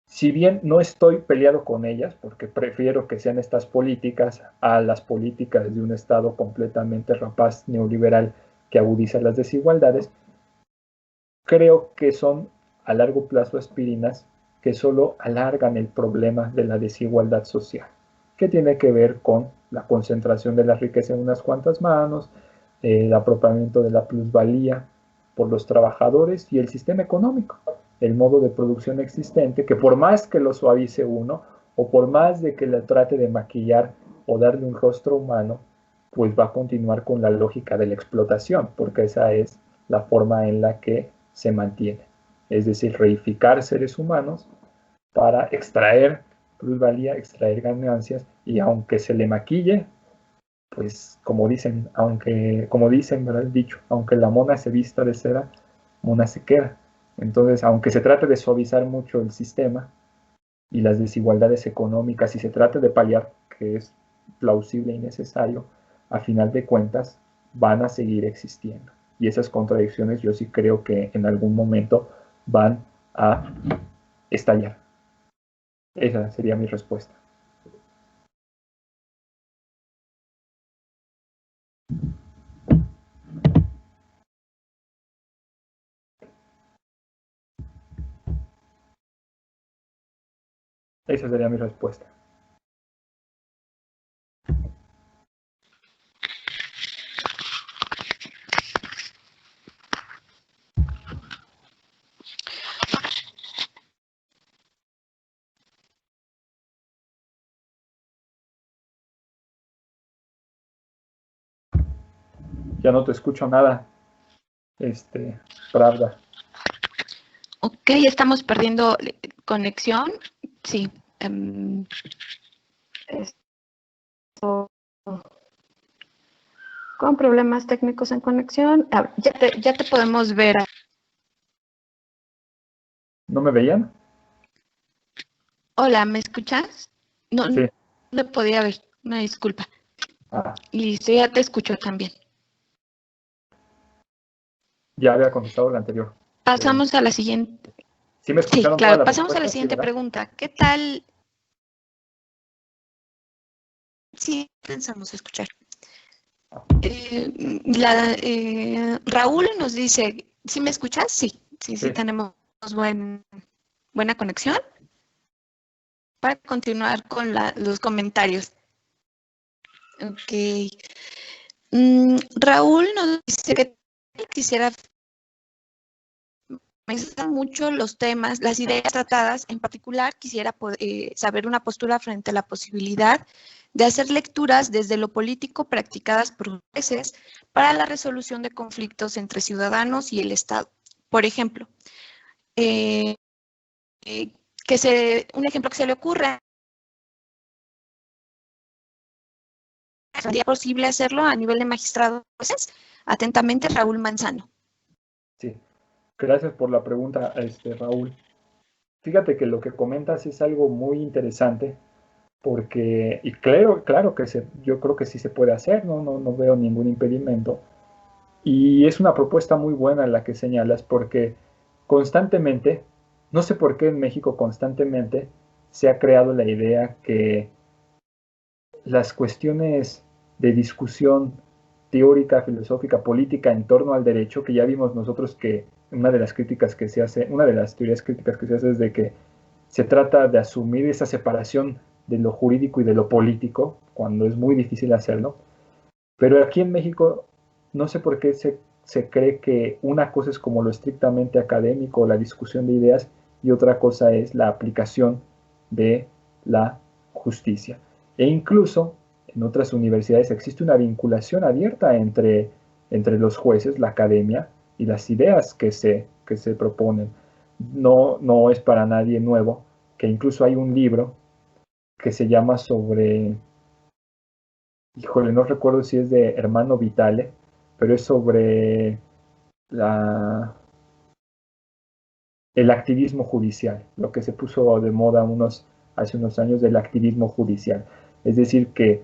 si bien no estoy peleado con ellas, porque prefiero que sean estas políticas a las políticas de un Estado completamente rapaz neoliberal que agudiza las desigualdades, creo que son a largo plazo aspirinas que solo alargan el problema de la desigualdad social, que tiene que ver con la concentración de la riqueza en unas cuantas manos, el apropiamiento de la plusvalía por los trabajadores y el sistema económico, el modo de producción existente, que por más que lo suavice uno, o por más de que le trate de maquillar o darle un rostro humano, pues va a continuar con la lógica de la explotación, porque esa es la forma en la que se mantiene. Es decir, reificar seres humanos para extraer plusvalía, extraer ganancias, y aunque se le maquille, pues como dicen, como dicen, ¿verdad? El dicho, aunque la mona se vista de seda, mona se queda. Entonces, aunque se trate de suavizar mucho el sistema y las desigualdades económicas y se trate de paliar, que es plausible y necesario, a final de cuentas van a seguir existiendo. Y esas contradicciones yo sí creo que en algún momento van a estallar. Esa sería mi respuesta. Esa sería mi respuesta. Ya no te escucho nada, Pravda.
Ok, estamos perdiendo conexión. Sí. Esto, con problemas técnicos en conexión. Ya te podemos ver.
¿No me veían?
Hola, ¿me escuchas? No,
Sí.
no podía ver. Una disculpa.
Ah,
Listo, ya te escucho también.
ya había contestado la anterior.
Pasamos a la siguiente.
¿Sí me
Sí,
escucharon todas
claro,
las
pasamos a la
respuestas? Sí,
siguiente
¿verdad?
pregunta. ¿Qué tal? Sí, pensamos escuchar. Raúl nos dice, ¿sí me escuchas? Sí,
Sí.
tenemos buena conexión para continuar con los comentarios. Ok. Raúl nos dice que quisiera, me gustan mucho los temas, las ideas tratadas. En particular, quisiera saber una postura frente a la posibilidad de hacer lecturas desde lo político practicadas por jueces para la resolución de conflictos entre ciudadanos y el Estado. Por ejemplo, un ejemplo que se le ocurre, ¿sería posible hacerlo a nivel de magistrados, Atentamente, Raúl Manzano.
Sí, gracias por la pregunta, Raúl. Fíjate que lo que comentas es algo muy interesante, porque, y claro que yo creo que sí se puede hacer, no veo ningún impedimento. Y es una propuesta muy buena la que señalas, porque constantemente, no sé por qué en México constantemente se ha creado la idea que las cuestiones de discusión teórica, filosófica, política en torno al derecho, que ya vimos nosotros que una de las críticas que se hace, una de las teorías críticas que se hace es de que se trata de asumir esa separación de lo jurídico y de lo político, cuando es muy difícil hacerlo. Pero aquí en México no sé por qué se cree que una cosa es como lo estrictamente académico, la discusión de ideas, y otra cosa es la aplicación de la justicia. E incluso en otras universidades existe una vinculación abierta entre los jueces, la academia y las ideas que se proponen. No es para nadie nuevo que incluso hay un libro que se llama híjole, no recuerdo si es de Hermano Vitale, pero es sobre la, el activismo judicial, lo que se puso de moda hace unos años del activismo judicial. Es decir, que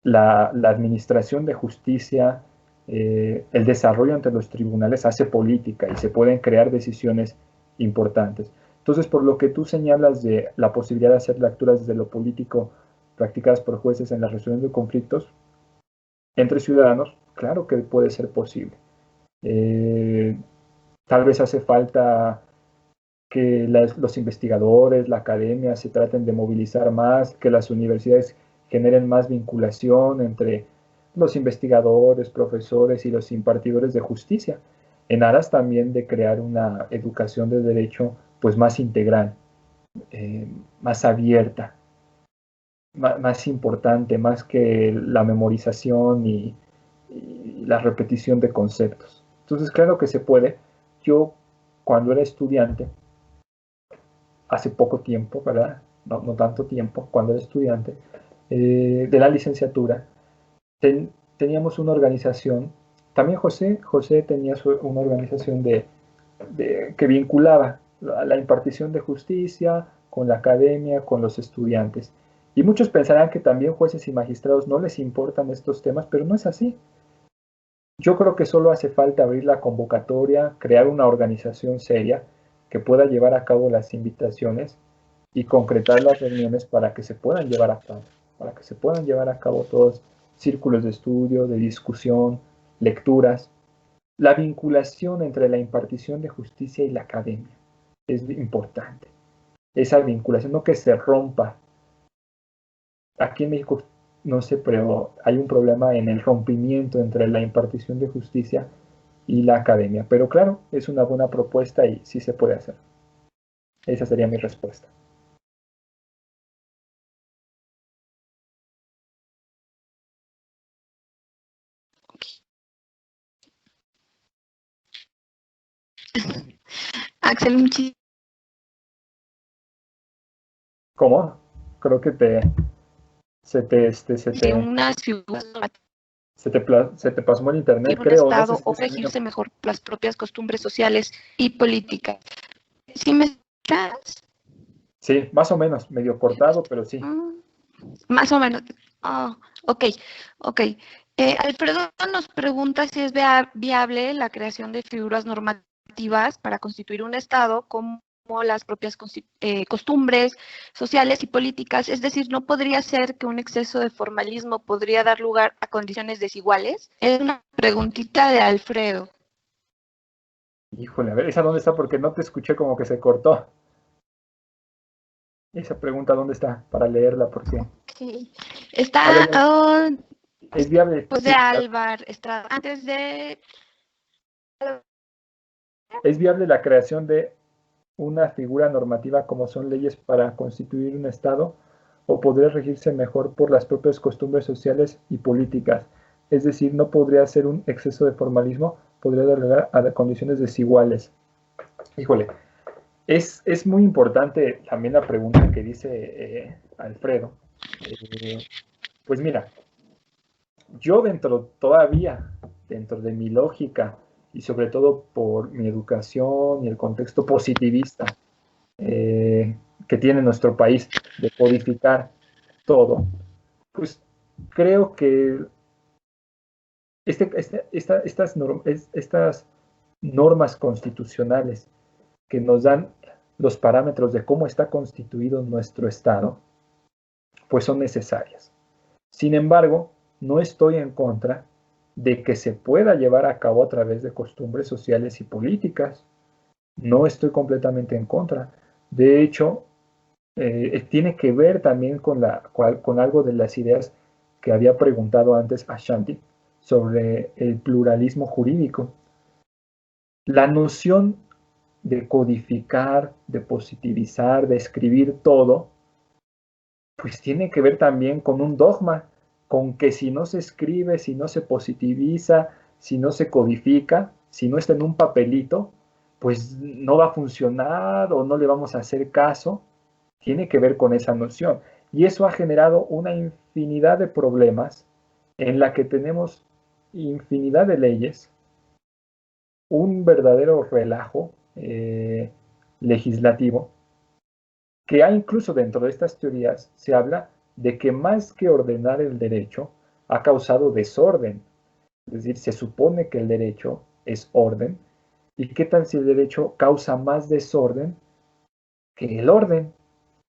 la administración de justicia, el desarrollo ante los tribunales hace política y se pueden crear decisiones importantes. Entonces, por lo que tú señalas de la posibilidad de hacer lecturas desde lo político practicadas por jueces en la resolución de conflictos entre ciudadanos, claro que puede ser posible. Eh, Tal vez hace falta que los investigadores, la academia se traten de movilizar más, que las universidades generen más vinculación entre los investigadores, profesores y los impartidores de justicia, en aras también de crear una educación de derecho pues más integral, más abierta, más importante, más que la memorización y la repetición de conceptos. Entonces, claro que se puede. Yo, cuando era estudiante, hace poco tiempo, ¿verdad? No tanto tiempo, cuando era estudiante, de la licenciatura, teníamos una organización, también José tenía una organización que vinculaba la impartición de justicia con la academia, con los estudiantes. Y muchos pensarán que también jueces y magistrados no les importan estos temas, pero no es así. Yo creo que solo hace falta abrir la convocatoria, crear una organización seria que pueda llevar a cabo las invitaciones y concretar las reuniones para que se puedan llevar a cabo, para que se puedan llevar a cabo todos círculos de estudio, de discusión, lecturas. La vinculación entre la impartición de justicia y la academia es importante. Esa vinculación, no que se rompa. Aquí en México, no sé, pero hay un problema en el rompimiento entre la impartición de justicia y la academia. Pero claro, es una buena propuesta y sí se puede hacer. Esa sería mi respuesta.
Axel, muchísimas
¿Cómo? Creo que se te,
de una ciudad
se te pasó el internet,
un
creo. No sé
estado
si
o
es el mío.
regirse mejor las propias costumbres sociales y políticas. ¿Sí me escuchas?
Sí, más o menos, medio cortado, pero sí.
Más o menos. Oh, ok, ok. Alfredo nos pregunta si es viable la creación de figuras normativas para constituir un Estado como las propias costumbres sociales y políticas. Es decir, ¿no podría ser que un exceso de formalismo podría dar lugar a condiciones desiguales? Es una preguntita de Alfredo.
Híjole, a ver, ¿esa dónde está? Porque no te escuché como que se cortó. Esa pregunta, ¿dónde está? Para leerla, porque...
Okay.
A
Está,
ver, es viable,
pues de
sí,
Álvar Estrada. Antes de...
es viable la creación de una figura normativa como son leyes para constituir un Estado o podría regirse mejor por las propias costumbres sociales y políticas. Es decir, no podría ser un exceso de formalismo, podría dar lugar a condiciones desiguales. Híjole, es muy importante también la pregunta que dice Alfredo. Pues mira, yo dentro todavía dentro de mi lógica y sobre todo por mi educación y el contexto positivista que tiene nuestro país de codificar todo, pues creo que estas normas constitucionales que nos dan los parámetros de cómo está constituido nuestro Estado, pues son necesarias. Sin embargo, no estoy en contra de que se pueda llevar a cabo a través de costumbres sociales y políticas. No estoy completamente en contra. De hecho, tiene que ver también con algo de las ideas que había preguntado antes a Shanti sobre el pluralismo jurídico. La noción de codificar, de positivizar, de escribir todo, pues tiene que ver también con un dogma, con que si no se escribe, si no se positiviza, si no se codifica, si no está en un papelito, pues no va a funcionar o no le vamos a hacer caso. Tiene que ver con esa noción. Y eso ha generado una infinidad de problemas en la que tenemos infinidad de leyes, un verdadero relajo legislativo, que hay incluso dentro de estas teorías se habla de que más que ordenar el derecho, ha causado desorden. Es decir, se supone que el derecho es orden, y qué tal si el derecho causa más desorden que el orden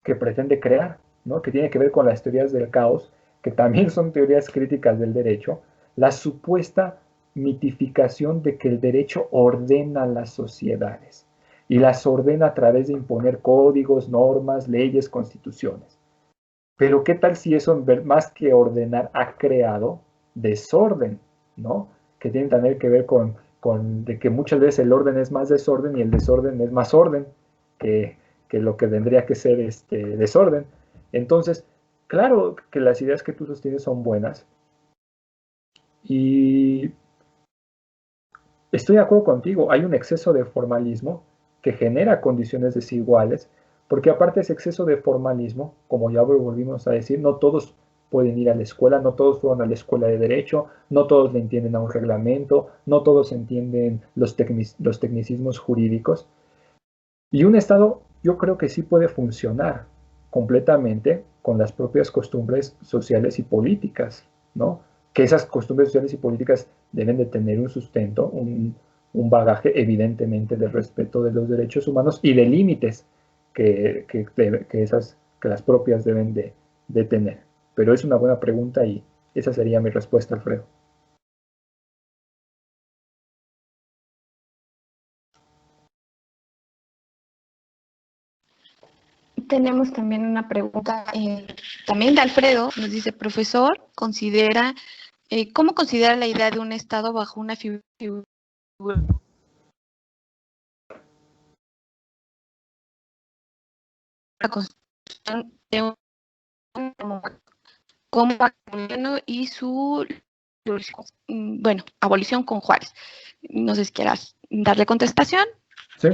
que pretende crear, ¿no? Que tiene que ver con las teorías del caos, que también son teorías críticas del derecho, la supuesta mitificación de que el derecho ordena las sociedades y las ordena a través de imponer códigos, normas, leyes, constituciones. Pero ¿qué tal si eso, más que ordenar, ha creado desorden, ¿no? Que tiene también que ver con de que muchas veces el orden es más desorden y el desorden es más orden que, que lo que tendría que ser desorden. Entonces, claro que las ideas que tú sostienes son buenas y estoy de acuerdo contigo, hay un exceso de formalismo que genera condiciones desiguales, porque aparte ese exceso de formalismo, como ya volvimos a decir, no todos pueden ir a la escuela, no todos fueron a la escuela de derecho, no todos le entienden a un reglamento, no todos entienden los tecnicismos jurídicos. Y un Estado yo creo que sí puede funcionar completamente con las propias costumbres sociales y políticas, ¿no? Que esas costumbres sociales y políticas deben de tener un sustento, un bagaje evidentemente de respeto de los derechos humanos y de límites que las propias deben de tener. Pero es una buena pregunta y esa sería mi respuesta, Alfredo.
Tenemos también una pregunta también de Alfredo. Nos dice, profesor, ¿cómo considera la idea de un Estado bajo una figura constitución de un como Maximiliano y su abolición con Juárez? No sé si quieras darle contestación.
Sí.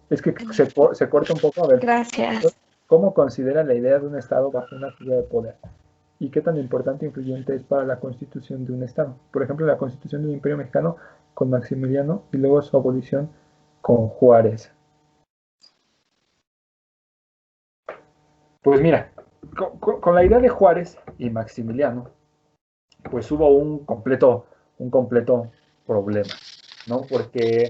Es que se corta un poco. A ver.
Gracias.
¿Cómo considera la idea de un Estado bajo una figura de poder? ¿Y qué tan importante e influyente es para la constitución de un Estado? Por ejemplo, la constitución del Imperio Mexicano con Maximiliano y luego su abolición con Juárez. Pues mira, con la idea de Juárez y Maximiliano, pues hubo un completo problema, ¿no? Porque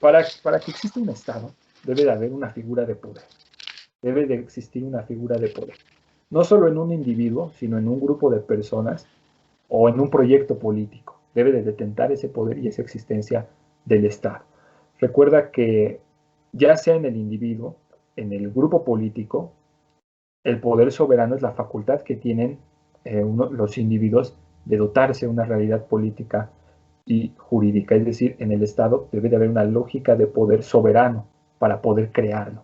para que exista un Estado debe de haber una figura de poder. Debe de existir una figura de poder. No solo en un individuo, sino en un grupo de personas o en un proyecto político. Debe de detentar ese poder y esa existencia del Estado. Recuerda que ya sea en el individuo, en el grupo político, el poder soberano es la facultad que tienen los individuos de dotarse de una realidad política y jurídica. Es decir, en el Estado debe de haber una lógica de poder soberano para poder crearlo.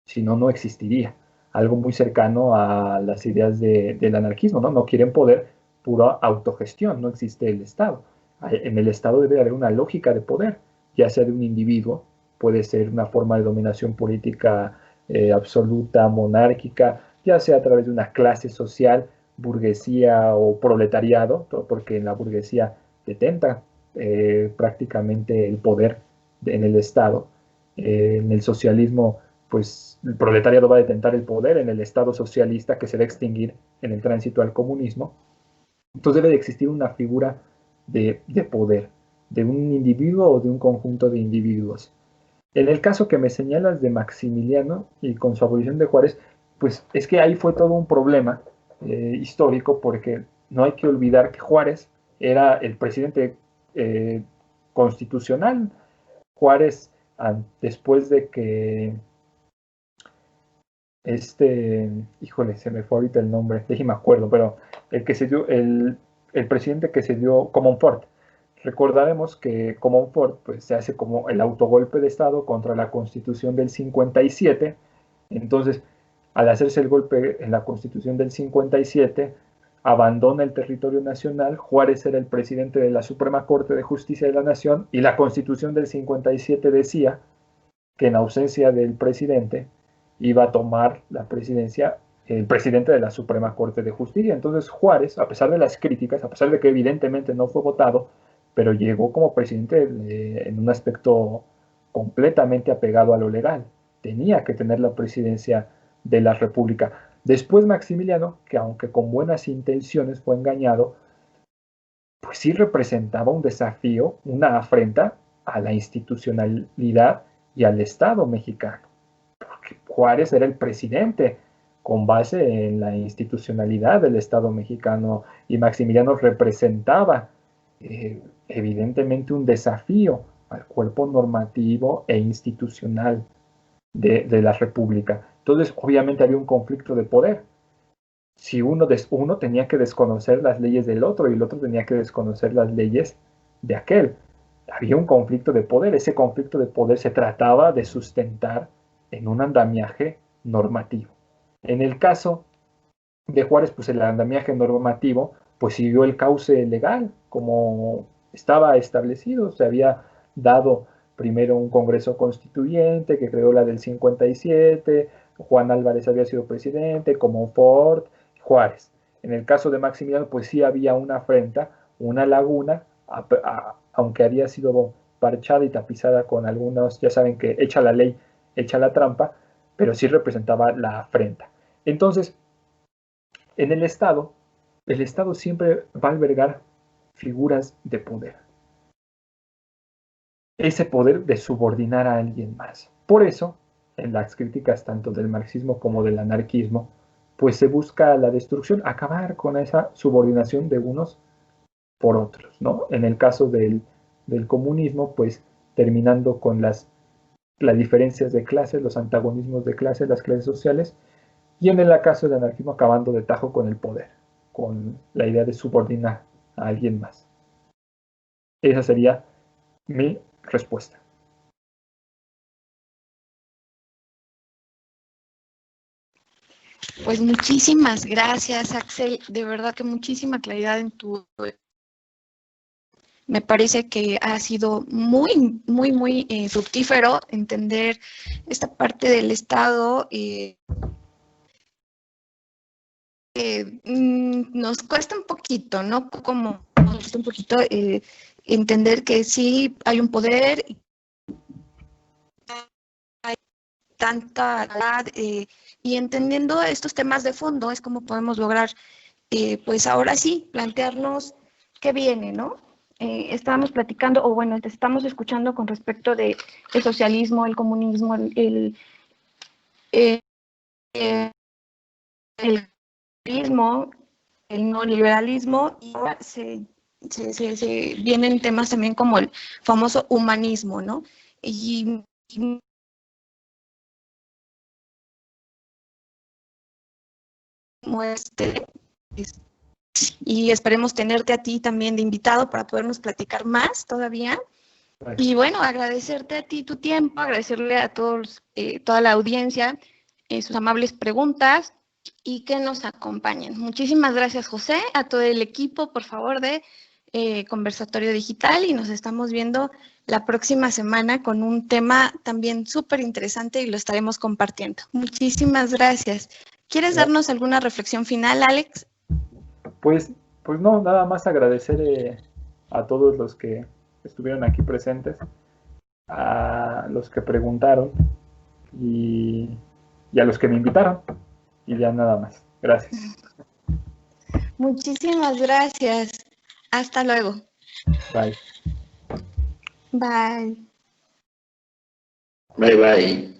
Si no, no existiría. Algo muy cercano a las ideas del anarquismo, ¿no? No quieren poder, pura autogestión, no existe el Estado. En el Estado debe haber una lógica de poder, ya sea de un individuo, puede ser una forma de dominación política absoluta, monárquica, ya sea a través de una clase social, burguesía o proletariado, porque en la burguesía detenta prácticamente el poder en el Estado. En el socialismo, pues el proletariado va a detentar el poder en el Estado socialista que se va a extinguir en el tránsito al comunismo. Entonces debe de existir una figura de poder, de un individuo o de un conjunto de individuos. En el caso que me señalas de Maximiliano y con su abolición de Juárez, pues es que ahí fue todo un problema histórico, porque no hay que olvidar que Juárez era el presidente constitucional. Juárez, después de que híjole, se me fue ahorita el nombre, déjeme acuerdo, pero el que se dio, el presidente que se dio, Comonfort. Recordaremos que Comonfort pues, se hace como el autogolpe de Estado contra la Constitución del 57. Entonces, al hacerse el golpe en la Constitución del 57, abandona el territorio nacional. Juárez era el presidente de la Suprema Corte de Justicia de la Nación y la Constitución del 57 decía que en ausencia del presidente iba a tomar la presidencia el presidente de la Suprema Corte de Justicia. Entonces Juárez, a pesar de las críticas, a pesar de que evidentemente no fue votado, pero llegó como presidente en un aspecto completamente apegado a lo legal. Tenía que tener la presidencia de la República. Después Maximiliano, que aunque con buenas intenciones fue engañado, pues sí representaba un desafío, una afrenta a la institucionalidad y al Estado mexicano. Porque Juárez era el presidente con base en la institucionalidad del Estado mexicano y Maximiliano representaba evidentemente un desafío al cuerpo normativo e institucional de la República. Entonces, obviamente había un conflicto de poder. Si uno tenía que desconocer las leyes del otro y el otro tenía que desconocer las leyes de aquel. Había un conflicto de poder. Ese conflicto de poder se trataba de sustentar en un andamiaje normativo. En el caso de Juárez, pues el andamiaje normativo pues siguió el cauce legal como estaba establecido. Se había dado primero un Congreso Constituyente que creó la del 57, Juan Álvarez había sido presidente, Comonfort, Juárez. En el caso de Maximiliano, pues sí había una afrenta, una laguna, aunque había sido parchada y tapizada con algunos, ya saben que echa la ley, echa la trampa, pero sí representaba la afrenta. Entonces, en el Estado siempre va a albergar figuras de poder. Ese poder de subordinar a alguien más. Por eso, en las críticas tanto del marxismo como del anarquismo, pues se busca la destrucción, acabar con esa subordinación de unos por otros, ¿no? En el caso del comunismo, pues terminando con las diferencias de clases, los antagonismos de clases, las clases sociales, y en el caso del anarquismo acabando de tajo con el poder, con la idea de subordinar a alguien más. Esa sería mi respuesta.
Pues muchísimas gracias, Axel. De verdad que muchísima claridad en tu... Me parece que ha sido muy, muy, muy fructífero entender esta parte del Estado. Nos cuesta un poquito, ¿no? Como nos cuesta un poquito entender que sí hay un poder, hay tanta edad, y entendiendo estos temas de fondo es como podemos lograr, pues ahora sí, plantearnos qué viene, ¿no? Estábamos platicando, o bueno, te estamos escuchando con respecto de el socialismo, el comunismo, el capitalismo, el neoliberalismo, y ahora se vienen temas también como el famoso humanismo, ¿no? Y y esperemos tenerte a ti también de invitado para podernos platicar más todavía. Y bueno, agradecerte a ti tu tiempo, agradecerle a todos, toda la audiencia, sus amables preguntas y que nos acompañen. Muchísimas gracias, José, a todo el equipo, por favor, de Conversatorio Digital, y nos estamos viendo la próxima semana con un tema también súper interesante y lo estaremos compartiendo. Muchísimas gracias. ¿Quieres darnos alguna reflexión final, Alex?
Pues, pues no, nada más agradecer a todos los que estuvieron aquí presentes, a los que preguntaron y, y a los que me invitaron. Y ya nada más. Gracias.
Muchísimas gracias. Hasta luego.
Bye.
Bye.
Bye, bye.